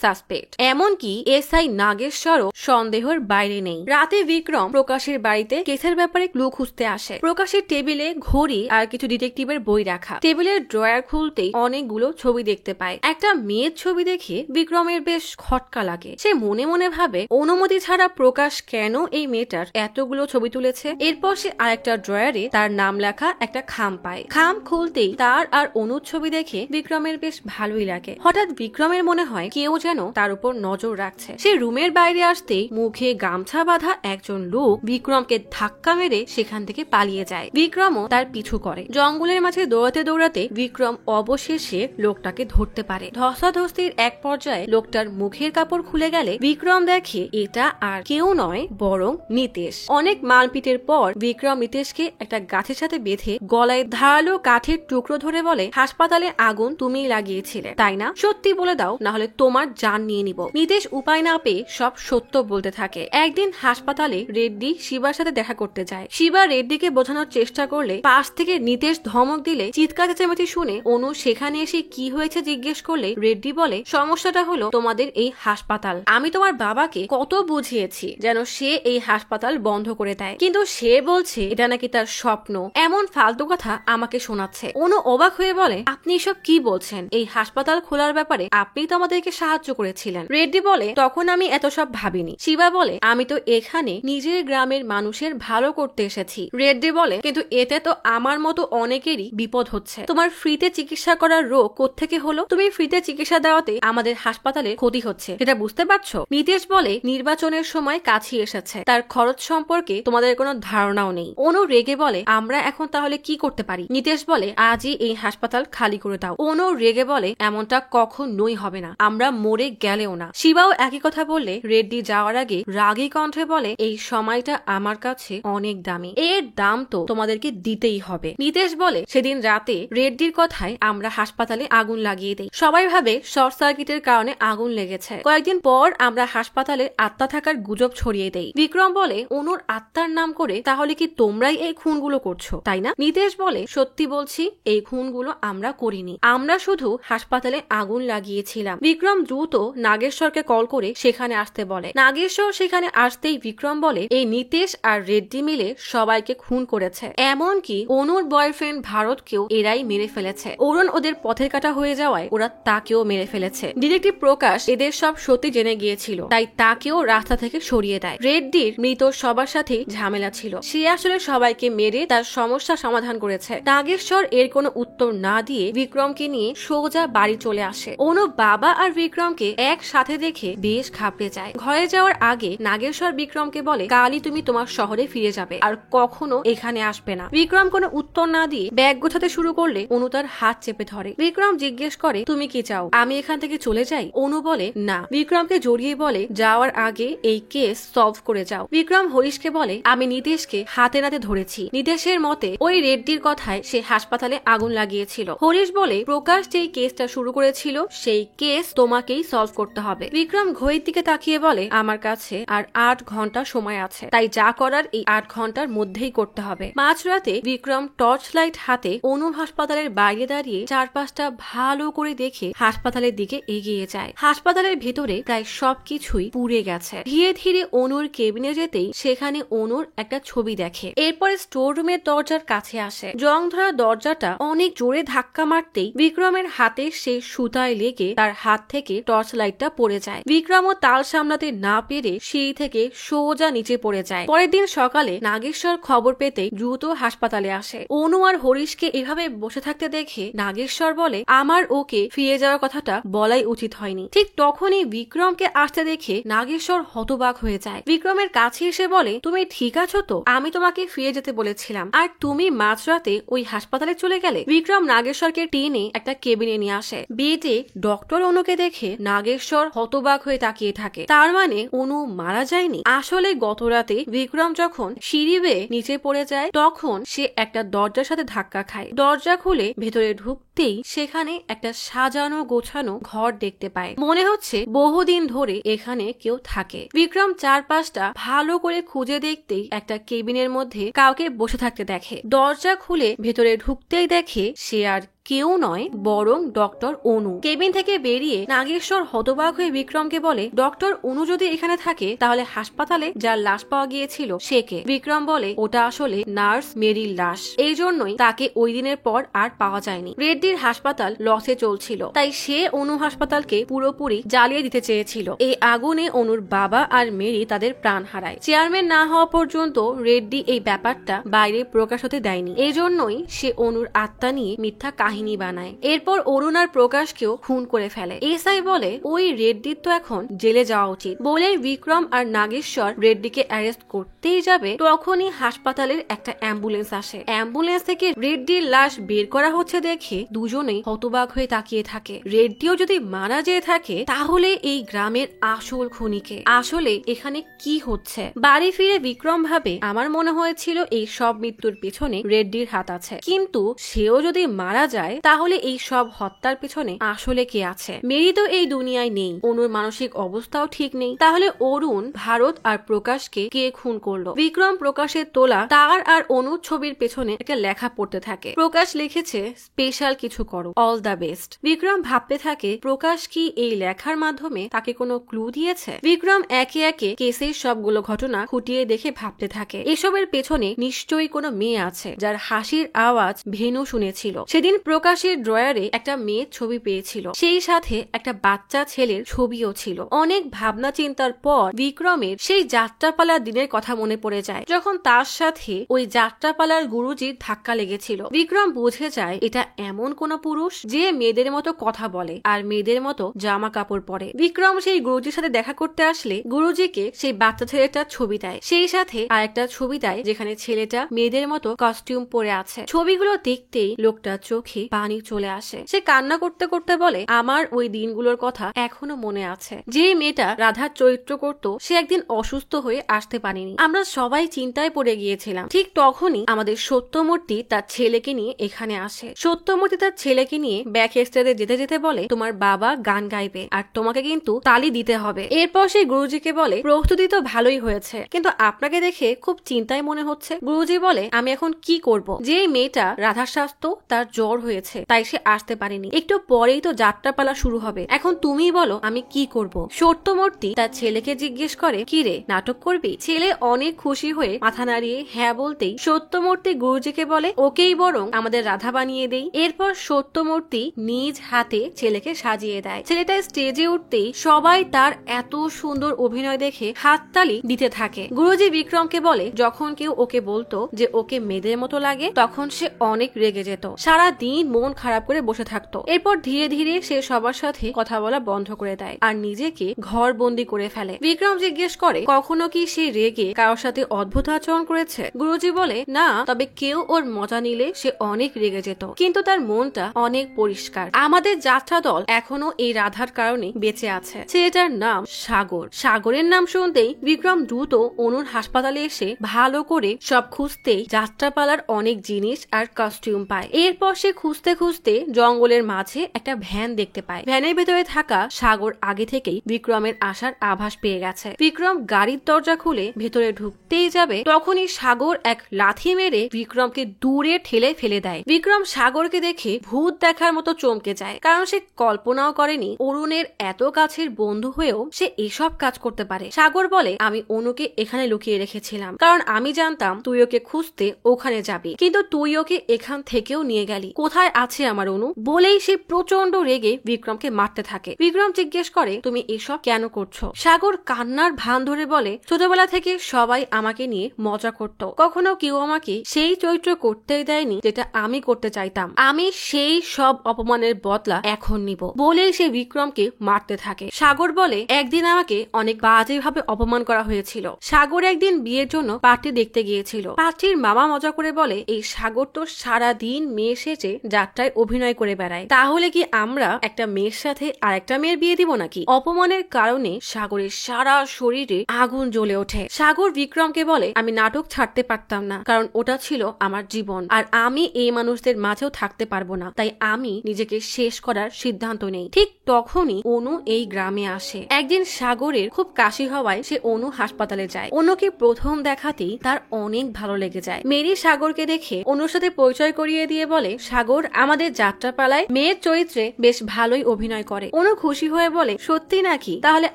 সাসপেক্ট, এমনকি এসআই নাগেশ্বরও সন্দেহের বাইরে নেই। রাতে বিক্রম প্রকাশের বাড়িতে কেসের ব্যাপারে ক্লু খুঁজতে আসে। প্রকাশের টেবিলে ঘড়ি আর কিছু ডিটেকটিভের বই রাখা। টেবিলের ড্রয়ার খুলতেই অনেকগুলো ছবি দেখতে পায়। একটা মেয়ের ছবি দেখে বিক্রমের বেশ খটকা লাগে। সে মনে মনে ভাবে অনুমতি ছাড়া প্রকাশ কেন এই মেয়েটার এতগুলো ছবি তুলেছে। এরপর সে আরেকটা ড্রয়ারে তার নাম লেখা একটা খাম পায়। খাম খুলতেই তার আর অনুর ছবি দেখে বিক্রমের বেশ ভালোই লাগে। হঠাৎ বিক্রমের মনে হয় কেউ যেন তার উপর নজর রাখছে। সে রুমের বাইরে আসতেই মুখে গামছা বাঁধা একজন লোক বিক্রমকে ধাক্কা মেরে সেখান থেকে পালিয়ে যায়। বিক্রমও তার পিছু করে। জঙ্গলের মাঝে দৌড়াতে দৌড়াতে বিক্রম অবশেষে লোকটাকে ধরতে পারে। ধস্তাধস্তির এক পর্যায়ে লোকটার মুখের কাপড় খুলে গেলে বিক্রম দেখে এটা আর কেউ নয় বরং নিতেশ। অনেক মারপিটের পর বিক্রম নিতেশকে একটা গাছের সাথে বেঁধে গলায় ধারালো কাঠের টুকরো ধরে বলে হাসপাতালে আগুন তুমিই লাগিয়েছিলে তাই না? সত্যি বলে দাও, না হলে তোমার জান নিয়ে নিব। নিতেশ উপায় না পেয়ে সব সত্য বলতে থাকে। একদিন হাসপাতালে রেড্ডি শিবার সাথে দেখা করতে যায়। শিবা রেড্ডিকে বোঝানোর চেষ্টা করলে পাশ থেকে নিতেশ ধমক দিলে চিৎকার চেঁচামেচি শুনে অনু সেখানে এসে কি হয়েছে জিজ্ঞেস করলে রেড্ডি বলে সমস্যাটা হলো তোমাদের এই হাসপাতাল। আমি তোমার বাবাকে কত বুঝিয়েছি যেন সে এই হাসপাতাল বন্ধ করে দেয়, কিন্তু সে বলছে এটা নাকি তার স্বপ্ন। এমন ফালতু কথা আমাকে শোনাচ্ছে। অনু অবাক হয়ে বলে আপনি এসব কি বলছেন? এই হাসপাতাল খোলার ব্যাপারে আপনি তো আমাদেরকে সাহায্য করেছিলেন। রেড্ডি বলে তখন আমি এত সব ভাবিনি। শিবা বলে আমি তো এখানে নিজের গ্রামের মানুষের ভালো করতে এসেছি। রেড্ডি বলে কিন্তু এতে তো আমার মতো অনেকেরই বিপদ হচ্ছে। তোমার ফ্রিতে চিকিৎসা করার রোগ কোত্থেকে হলো? তুমি ফ্রিতে চিকিৎসা দেওয়াতে আমাদের হাসপাতালে ক্ষতি হচ্ছে, এটা বুঝতে পারছো? নিতেশ বলে নির্বাচনের সময় কাছে এসেছে, তার খরচ সম্পর্কে তোমাদের কোনো ধারণাও নেই। অনু রেগে বলে আমরা এখন তাহলে কি করতে পারি? নিতেশ বলে আজই এই হাসপাতাল খালি করে দাও। অনু রেগে বলে এমনটা কখনোই হবে না, আমরা মরে গেলেও না। শিবাও একই কথা বললে রেড্ডি যাওয়ার আগে রাগী কণ্ঠে বলে এই সময়টা আমার কাছে অনেক দামি, এর দাম তো তোমাদেরকে দিতেই হবে। নিতেশ বলে সেদিন রাতে রেড্ডির কথায় আমরা হাসপাতালে আগুন লাগিয়ে দেই। সবাই ভাবে শর্ট সার্কিটের কারণে আগুন লেগেছে। কয়েকদিন পর আমরা হাসপাতালের আত্মা থাকার গুজব ছড়িয়ে দেয়। বিক্রম বলে অনুর আত্মার নাম করে তাহলে কি তোমরাই এই খুনগুলো করছো তাই না? নিতেশ বলে সত্যি বলছি, এই খুনগুলো আমরা করিনি, আমরা শুধু হাসপাতালে আগুন লাগিয়েছিলাম। বিক্রম দ্রুত নাগেশ্বরকে কল করে সেখানে আসতে বলে। নাগেশ্বর সেখানে আসতেই বিক্রম বলে এই নিতেশ আর রেড্ডি মিলে সবাইকে খুন করেছে, এমনকি অনুর বয়ফ্রেন্ড ভারতকেও এরাই মেরে ফেলেছে। অরুণ ওদের পথের কাটা হয়ে যাওয়ায় ওরা তাকেও মেরে ফেলেছে। ডিটেকটিভ প্রকাশ এদের সব সত্যি জেনে গিয়েছিল, তাই তাকেও রাস্তা থেকে সরিয়ে দেয়। রেড্ডির মৃত সবার সাথে ঝামেলা ছিল, সে আসলে সবাইকে মেরে তার সমস্যা সমাধান করেছে। নাগেশ্বর এর কোনো উত্তর না দিয়ে বিক্রমকে নিয়ে সোজা বাড়ি চলে আসে। অনু বাবা আর বিক্রমকে একসাথে দেখে বেশ ঘাবড়ে যায়। ঘরে যাওয়ার আগে নাগেশ্বর বিক্রমকে বলে কালই তুমি তোমার শহরে ফিরে যাবে আর কখনো এখানে আসবে না। বিক্রম কোনো উত্তর না দিয়ে ব্যাগ গোছাতে শুরু করলে অনু তার হাত চেপে ধরে। বিক্রম জিজ্ঞেস করে তুমি কি চাও, আমি এখান থেকে চলে যাই? অনু বলে না। বিক্রমকে জড়িয়ে বলে যাওয়ার আগে এই কেস সলভ করে যাও। বিক্রম হরিশকে বলে আমি নিতেশকে হাতে নাতে ধরেছি, নিতেশের মতে ওই রেড্ডির কথায় সে হাসপাতালে আগুন লাগিয়েছিল। হরিশ বলে প্রকাশ যেই কেসটা শুরু করেছিল সেই কেস তোমাকেই সলভ করতে হবে। বিক্রম ঘড়ির দিকে তাকিয়ে বলে আমার কাছে আর 8 ঘন্টা সময় আছে, তাই যা করার এই 8 ঘন্টার মধ্যেই করতে হবে। মাঝরাতে বিক্রম টর্চ লাইট হাতে অনু হাসপাতালের বাইরে দাঁড়িয়ে চারপাশটা ভালো করে দেখে হাসপাতালের দিকে এগিয়ে যায়। হাসপাতালের ভেতরে প্রায় সবকিছুই পুড়ে গেছে। ধীরে ধীরে অনুর কেবিনে যেতেই সেখানে অনুর একটা ছবি দেখে। এরপরে স্টোর রুমের দরজার কাছে আসে। জং ধরা দরজাটা অনেক জোরে ধাক্কা মারতেই বিক্রমের হাতে সে সুতায় লেগে তার হাত থেকে টর্চ লাইটটা পড়ে যায়। বিক্রমও তাল সামলাতে না পেরে সিঁড়ি থেকে সোজা নিচে পড়ে যায়। পরের দিন সকালে নাগেশ্বর খবর পেতে দ্রুত হাসপাতালে আসে। অনু আর হরিশকে এভাবে বসে থাকতে দেখে নাগেশ্বর বলে আমার ওকে ফিরে যাওয়ার কথাটা বলাই উচিত হয়নি। ঠিক তখনই বিক্রমকে আসতে দেখে নাগেশ্বর হতবাক হয়ে যায়। বিক্রমের কাছে এসে বলে তুমি ঠিক আছো তো? আমি তোমাকে ফিরে যেতে বলেছিলাম আর তুমি মাঝরাতে ওই হাসপাতালে চলে গেলে। বিক্রম নাগেশ্বরকে টেনে একটা কেবিনে নিয়ে আসে। বেডে ডক্টর অনুকে দেখে নাগেশ্বর হতবাক হয়ে তাকিয়ে থাকে। তার মানে অনু মারা যায়নি। আসলে গত রাতে বিক্রম যখন সিঁড়ি বেয়ে নিচে পড়ে যায় তখন সে একটা দরজার সাথে ধাক্কা খায়। দরজা খুলে ভেতরে ঢুকতেই সেখানে একটা সাজানো গোছানো ঘর দেখতে পায়। মনে হচ্ছে বহুদিন ধরে এখানে কেউ থাকে। বিক্রম চারপাশটা ভালো করে খুঁজে দেখতেই একটা কেবিনের মধ্যে কাউকে বসে থাকতে দেখে। দরজা খুলে ভেতরে ঢুকতেই দেখে সে আর কেউ নয় বরং ডক্টর অনু। কেবিন থেকে বেরিয়ে নাগেশ্বর হতবাক হয়ে বিক্রমকে বলে ডক্টর অনু যদি এখানে থাকে তাহলে হাসপাতালে যার লাশ পাওয়া গিয়েছিল সে কে? বিক্রম বলে ওটা আসলে নার্স মেরির লাশ, এই জন্যই তাকে ওই দিনের পর আর পাওয়া যায়নি। রেড্ডির হাসপাতাল লসে চলছিল, তাই সে অনু হাসপাতালকে পুরোপুরি জ্বালিয়ে দিতে চেয়েছিল। এই আগুনে অনুর বাবা আর মেরি তাদের প্রাণ হারায়। চেয়ারম্যান না হওয়া পর্যন্ত রেড্ডি এই ব্যাপারটা বাইরে প্রকাশ হতে দেয়নি, এই জন্যই সে অনুর আত্মা নিয়ে মিথ্যা কাহিনী বানায়। এরপর অরুণ আর প্রকাশকেও খুন করে ফেলে। এসআই বলে ওই রেড্ডির তো এখন জেলে যাওয়া উচিত। বলে বিক্রম আর নাগেশ্বর রেড্ডিকে অ্যারেস্ট করতেই যাবে তখনই হাসপাতালের একটা অ্যাম্বুলেন্স আসে। অ্যাম্বুলেন্স থেকে রেড্ডির লাশ বের করা হচ্ছে দেখে দুজনেই হতবাক হয়ে তাকিয়ে থাকে। রেড্ডিও যদি মারা যেয়ে থাকে তাহলে এই গ্রামের আসল খুনিকে। আসলে এখানে কি হচ্ছে? বাড়ি ফিরে বিক্রম ভাবে আমার মনে হয়েছিল এই সব মৃত্যুর পেছনে রেড্ডির হাত আছে, কিন্তু সেও যদি মারা যায় তাহলে এই সব হত্যার পেছনে আসলে কে আছে? মেরি তো এই দুনিয়ায় নেই, অনুর মানসিক অবস্থাও ঠিক নেই, তাহলে অরুণ, ভারত আর প্রকাশকে কে খুন করলো? বিক্রম প্রকাশের তোলা তার আর অনুর ছবির পেছনে একটা লেখা পড়তে থাকে। প্রকাশ লিখেছে স্পেশাল কিছু করো, অল দ্য বেস্ট। বিক্রম ভাবতে থাকে প্রকাশ কি এই লেখার মাধ্যমে তাকে কোনো ক্লু দিয়েছে? বিক্রম একে একে কেসের সবগুলো ঘটনা খুঁটিয়ে দেখে ভাবতে থাকে এসবের পেছনে নিশ্চয়ই কোনো মেয়ে আছে যার হাসির আওয়াজ ভেনু শুনেছিল। সেদিন প্রকাশের ড্রয়ারে একটা মেয়ের ছবি পেয়েছিল, সেই সাথে একটা বাচ্চা ছেলের ছবিও ছিল। অনেক ভাবনা চিন্তার পর বিক্রমের সেই যাত্রাপালার দিনের কথা মনে পড়ে যায় যখন তার সাথে ওই যাত্রাপালার গুরুজির ধাক্কা লেগেছিল। বিক্রম বুঝে যায় এটা এমন কোন পুরুষ যে মেয়েদের মতো কথা বলে আর মেয়েদের মতো জামা কাপড় পরে। বিক্রম সেই গুরুজির সাথে দেখা করতে আসলে গুরুজিকে সেই বাচ্চা ছেলেটার ছবি দেয়, সেই সাথে আরেকটা ছবি দেয় যেখানে ছেলেটা মেয়েদের মতো কস্টিউম পরে আছে। ছবিগুলো দেখতেই লোকটা চোখে পানি চলে আসে। সে কান্না করতে করতে বলে, আমার ওই দিনগুলোর কথা এখনো মনে আছে। যে মেয়েটা রাধার চরিত্র করত সে একদিন অসুস্থ হয়ে আসতে পারেনি। আমরা সবাই চিন্তায় পড়ে গিয়েছিলাম। ঠিক তখনই আমাদের সত্যমূর্তি তার ছেলেকে নিয়ে এখানে আসে। সত্যমূর্তি তার ছেলেকে নিয়ে ব্যাক স্টেজে যেতে যেতে বলে, তোমার বাবা গান গাইবে আর তোমাকে কিন্তু তালি দিতে হবে। এরপর সে গুরুজিকে বলে, প্রস্তুতি তো ভালোই হয়েছে, কিন্তু আপনাকে দেখে খুব চিন্তায় মনে হচ্ছে। গুরুজি বলে, আমি এখন কি করব? যে মেয়েটা রাধার স্বাস্থ্য তার জ্বর হয়েছে তাই সে আসতে পারেনি, একটু পরেই তো যাত্রাপালা শুরু হবে, এখন তুমিই বলো আমি কি করব? সত্যমূর্তি তার ছেলেকে জিজ্ঞেস করে, কি রে নাটক করবি? ছেলে অনেক খুশি হয়ে মাথা নাড়িয়ে হ্যাঁ বলতেই সত্যমূর্তি গুরুজিকে বলে, ওকেই বরং আমাদের রাধা বানিয়ে দেই। এরপর সত্যমূর্তি নিজ হাতে ছেলেকে সাজিয়ে দেয়। ছেলেটা স্টেজে উঠতেই সবাই তার এত সুন্দর অভিনয় দেখে হাততালি দিতে থাকে। গুরুজি বিক্রমকে বলে, যখন কেউ ওকে বলতো যে ওকে মেয়েদের মতো লাগে তখন সে অনেক রেগে যেত, সারা দিন মন খারাপ করে বসে থাকতো। এরপর ধীরে ধীরে সে সবার সাথে কথা বলা বন্ধ করে দেয় আর নিজেকে ঘর বন্দি করে ফেলে। বিক্রম জিজ্ঞেস করে, কখনো কি সে রেগে কারোর সাথে অদ্ভুত আচরণ করেছে? গুরুজি বলে, না, তবে কেউ ওর মজা নিলে সে অনেক রেগে যেত, কিন্তু তার মনটা অনেক পরিষ্কার। আমাদের যাত্রা দল এখনো এই রাধার কারণে বেঁচে আছে। ছেলেটার নাম সাগর। সাগরের নাম শুনতেই বিক্রম দ্রুত অনুর হাসপাতালে এসে ভালো করে সব খুঁজতেই যাত্রাপালার অনেক জিনিস আর কস্টিউম পায়। এরপর সে খুঁজতে খুঁজতে জঙ্গলের মাঝে একটা ভ্যান দেখতে পায়। ভ্যানের ভেতরে থাকা সাগর আগে থেকেই বিক্রমের আসার আভাস পেয়ে গেছে। বিক্রম গাড়ির দরজা খুলে ভেতরে ঢুকতেই যাবে, তখনই সাগর এক লাথি মেরে বিক্রমকে দূরে ঠেলে ফেলে দেয়। বিক্রম সাগরকে দেখে ভূত দেখার মতো চমকে যায়, কারণ সে কল্পনাও করেনি অরুণের এত কাছের বন্ধু হয়েও সে এসব কাজ করতে পারে। সাগর বলে, আমি অনুকে এখানে লুকিয়ে রেখেছিলাম, কারণ আমি জানতাম তুই ওকে খুঁজতে ওখানে যাবি, কিন্তু তুই ওকে এখান থেকেও নিয়ে গেলি। কোথায় আছে আমার অনু? বলেই সে প্রচন্ড রেগে বিক্রমকে মারতে থাকে। বিক্রম জিজ্ঞেস করে, তুমি এসব কেন করছো? সাগর কান্নার ভান ধরে বলে, ছোটবেলা থেকে সবাই আমাকে নিয়ে মজা করত, কখনো কেউ আমাকে সেই চরিত্র করতেই দেয়নি যেটা আমি করতে চাইতাম। আমি সেই সব অপমানের বদলা এখন নিব। বলেই সে বিক্রমকে মারতে থাকে। সাগর বলে, একদিন আমাকে অনেক বাজেভাবে অপমান করা হয়েছিল। সাগর একদিন বিয়ের জন্য পার্টি দেখতে গিয়েছিল। পার্টির মামা মজা করে বলে, এই সাগর তো সারা দিন মেয়ে সেজে যাত্রায় অভিনয় করে বেড়ায়, তাহলে কি আমরা একটা মেয়ের সাথে আর একটা মেয়ের বিয়ে দিব নাকি? অপমানের কারণে সাগরের সারা শরীরে আগুন জ্বলে ওঠে। সাগর বিক্রমকে বলে, আমি নাটক ছাড়তে পারতাম না, কারণ ওটা ছিল আমার জীবন, আর আমি এই মানুষদের মাঝেও থাকতে পারবো না, তাই আমি নিজেকে শেষ করার সিদ্ধান্ত নেই। ঠিক তখনই অনু এই গ্রামে আসে। একদিন সাগরের খুব কাশি হওয়ায় সে অনু হাসপাতালে যায়। অনুকে প্রথম দেখাতেই তার অনেক ভালো লেগে যায়। মেরি সাগরকে দেখে অনুর সাথে পরিচয় করিয়ে দিয়ে বলে, সাগর আমাদের যাত্রাপালায় মেয়ের চরিত্রে বেশ ভালোই অভিনয় করে। অনু খুশি হয়ে বলে, সত্যি নাকি? তাহলে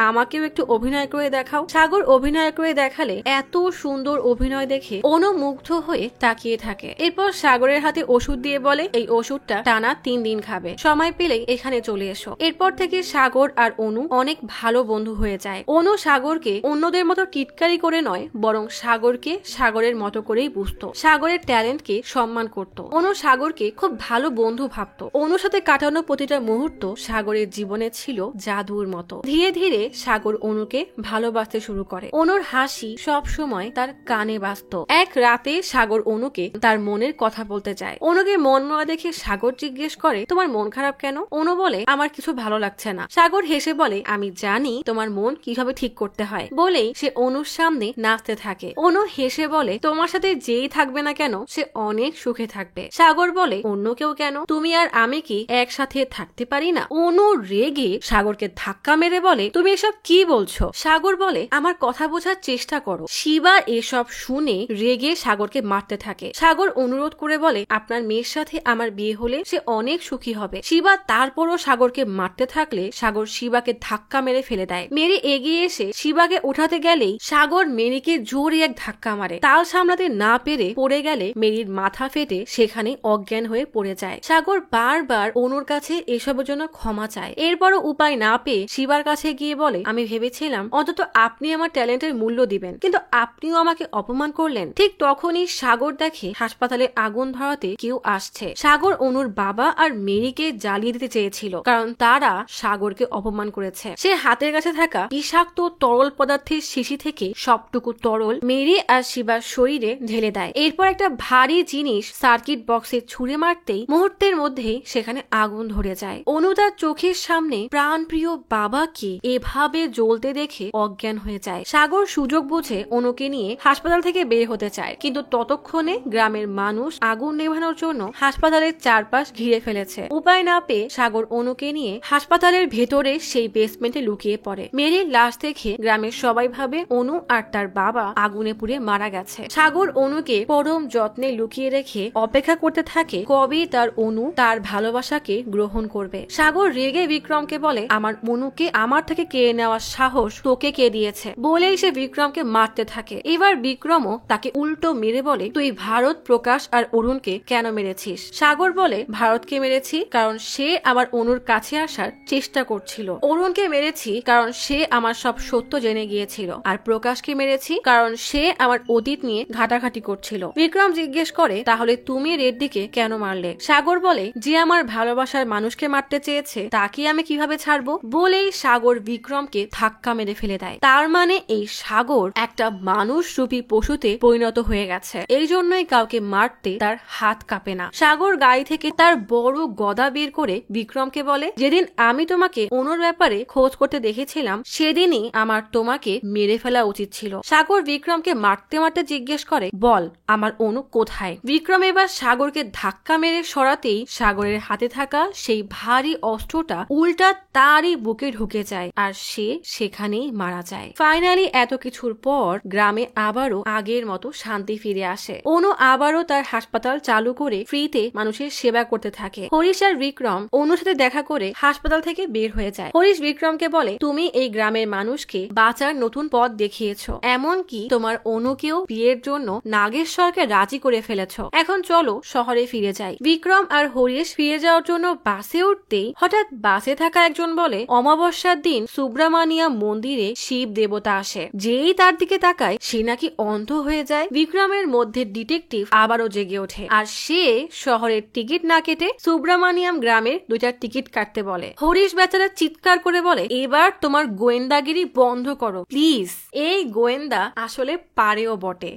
আমাকেও একটু অভিনয় করে দেখাও। সাগর অভিনয় করে দেখালে এত সুন্দর অভিনয় দেখে অনু মুগ্ধ হয়ে তাকিয়ে থাকে। এরপর সাগরের হাতে ওষুধ দিয়ে বলে, এই ওষুধটা টানা 3 দিন খাবে, সময় পেলেই এখানে চলে এসো। এরপর থেকে সাগর আর অনু অনেক ভালো বন্ধু হয়ে যায়। অনু সাগরকে অন্যদের মতো টিটকারি করে নয়, বরং সাগরকে সাগরের মতো করেই বুঝতো, সাগরের ট্যালেন্টকে সম্মান করত। অনু সাগরকে খুব ভালো বন্ধু ভাবতো। অনুর সাথে কাটানো প্রতিটা মুহূর্ত সাগরের জীবনে ছিল জাদুর মতো। ধীরে ধীরে সাগর অনুকে ভালোবাসতে শুরু করে। অনুর হাসি সব সময় তার কানে বাজতো। এক রাতে সাগর অনুকে তার মনের কথা বলতে চায়। অনুকে মন মরা দেখে সাগর জিজ্ঞেস করে, তোমার মন খারাপ কেন? অনু বলে, আমার কিছু ভালো লাগছে না। সাগর হেসে বলে, আমি জানি তোমার মন কিভাবে ঠিক করতে হয়। বলেই সে অনুর সামনে নাচতে থাকে। অনু হেসে বলে, তোমার সাথে যেই থাকবে না কেন সে অনেক সুখে থাকবে। সাগর বলে, অন্য কেউ কেন? তুমি আর আমি কি একসাথে থাকতে পারি না? অনু রেগে সাগরকে ধাক্কা মেরে বলে, তুমি এসব কি বলছো? সাগর বলে, আমার কথা বোঝার চেষ্টা করো। শিবা এসব শুনে রেগে সাগরকে মারতে থাকে। সাগর অনুরোধ করে বলে, আপনার মেয়ের সাথে আমার বিয়ে হলে সে অনেক সুখী হবে। শিবা তারপরও সাগরকে মারতে থাকলে সাগর শিবাকে ধাক্কা মেরে ফেলে দেয়। মেরি এগিয়ে এসে শিবাকে উঠাতে গেলেই সাগর মেরিকে জোরে এক ধাক্কা মারে। তাল সামলাতে না পেরে পড়ে গেলে মেরির মাথা ফেটে সেখানে অজ্ঞান হয়ে পড়ে যায়। সাগর বারবার অনুর কাছে এসবের জন্য ক্ষমা চায়। এরপরও উপায় না পেয়ে শিবার কাছে গিয়ে বলে, আমি ভেবেছিলাম অন্তত আপনি আমার ট্যালেন্টের মূল্য দিবেন, কিন্তু আপনিও আমাকে অপমান করলেন। ঠিক তখনই সাগর দেখে হাসপাতালে আগুন ধরাতে কেউ আসছে। সাগর অনুর বাবা আর মেরিকে জ্বালিয়ে দিতে চেয়েছিল, কারণ তারা সাগরকে অপমান করেছে। সে হাতের কাছে থাকা বিষাক্ত তরল পদার্থের শিশি থেকে সবটুকু তরল মেরি আর শিবার শরীরে ঢেলে দেয়। এরপর একটা ভারী জিনিস সার্কিট বক্সে ছুঁড়ে মারতে আসতেই মুহূর্তের মধ্যেই সেখানে আগুন ধরে যায়। অনু তার চোখের সামনে প্রাণপ্রিয় বাবাকে এভাবে জ্বলতে দেখে অজ্ঞান হয়ে যায়। সাগর সুযোগ বুঝে অনুকে নিয়ে হাসপাতাল থেকে বের হতে চায়, কিন্তু ততক্ষণে গ্রামের মানুষ আগুন নেভানোর জন্য হাসপাতালের চারপাশ ঘিরে ফেলেছে। উপায় না পেয়ে সাগর অনুকে নিয়ে হাসপাতালের ভেতরে সেই বেসমেন্টে লুকিয়ে পড়ে। মেরির লাশ দেখে গ্রামের সবাই ভাবে অনু আর তার বাবা আগুনে পুড়ে মারা গেছে। সাগর অনুকে পরম যত্নে লুকিয়ে রেখে অপেক্ষা করতে থাকে কবে তার অনু তার ভালোবাসাকে গ্রহণ করবে। সাগর রেগে বিক্রমকে বলে, আমার অনুকে আমার থেকে কেড়ে নেওয়ার সাহস তোকে কে দিয়েছে? বলেই সে বিক্রমকে মারতে থাকে। এবার বিক্রমও তাকে উল্টো মেরে বলে, তুই ভারত, প্রকাশ আর অরুণকে কেন মেরেছিস? সাগর বলে, ভারতকে মেরেছি কারণ সে আমার অনুর কাছে আসার চেষ্টা করছিল, অরুণকে মেরেছি কারণ সে আমার সব সত্য জেনে গিয়েছিল, আর প্রকাশকে মেরেছি কারণ সে আমার অতীত নিয়ে ঘাটাঘাটি করছিল। বিক্রম জিজ্ঞেস করে, তাহলে তুমি রেড্ডিকে কেন মারলে? সাগর বলে, যে আমার ভালোবাসার মানুষকে মারতে চেয়েছে তাকে আমি কিভাবে ছাড়বো? বলেই সাগর বিক্রমকে ধাক্কা মেরে ফেলে দেয়। তার মানে এই সাগর একটা মানুষ রূপী পশুতে পরিণত হয়ে গেছে, এই জন্যই কাউকে মারতে তার হাত কাঁপে না। সাগর গাড়ি থেকে তার বড় গদা বের করে বিক্রমকে বলে, যেদিন আমি তোমাকে অনুর ব্যাপারে খোঁজ করতে দেখেছিলাম সেদিনই আমার তোমাকে মেরে ফেলা উচিত ছিল। সাগর বিক্রমকে মারতে মারতে জিজ্ঞেস করে, বল আমার অনু কোথায়? বিক্রম এবার সাগরকে ধাক্কা মেরে সরাতেই সাগরের হাতে থাকা সেই ভারী অস্ত্রটা উল্টা তারই বুকে ঢুকে যায়, আর সে সেখানেই মারা যায়। ফাইনালি এত কিছুর পর গ্রামে আবারও আগের মতো শান্তি ফিরে আসে। অনু আবারও তার হাসপাতাল চালু করে ফ্রিতে মানুষের সেবা করতে থাকে। হরিশ আর বিক্রম অনুর সাথে দেখা করে হাসপাতাল থেকে বের হয়ে যায়। হরিশ বিক্রমকে বলে, তুমি এই গ্রামের মানুষকে বাঁচার নতুন পথ দেখিয়েছো, এমনকি তোমার অনুকেও বিয়ের জন্য নাগেশ্বরকে রাজি করে ফেলেছ। এখন চলো শহরে ফিরে যাই। বিক্রম আর হরিশ ফিরে যাওয়ার জন্য বাসে উঠতেই হঠাৎ বাসে থাকা একজন বলে, অমাবস্যার দিন সুব্রমণিয়াম মন্দিরে শিব দেবতা আসে, যেই তার দিকে তাকায় সে নাকি অন্ধ হয়ে যায়। বিক্রমের মধ্যে ডিটেকটিভ আবারও জেগে ওঠে, আর সে শহরের টিকিট না কেটে সুব্রমণিয়াম গ্রামের 2টা টিকিট কাটতে বলে। হরিশ বেচারা চিৎকার করে বলে, এবার তোমার গোয়েন্দাগিরি বন্ধ করো প্লিজ। এই গোয়েন্দা আসলে পারেও বটে।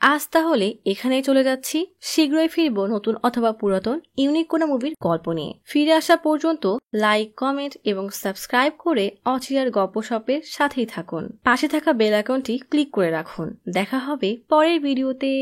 আজ তাহলে এখানেই চলে যাচ্ছি। শীঘ্রই ফিরবো নতুন অথবা পুরাতন ইউনিক কোনো মুভির গল্প নিয়ে। ফিরে আসা পর্যন্ত লাইক, কমেন্ট এবং সাবস্ক্রাইব করে অচিরার গপ্পসপের সাথেই থাকুন। পাশে থাকা বেল আইকনটি ক্লিক করে রাখুন। দেখা হবে পরের ভিডিওতে।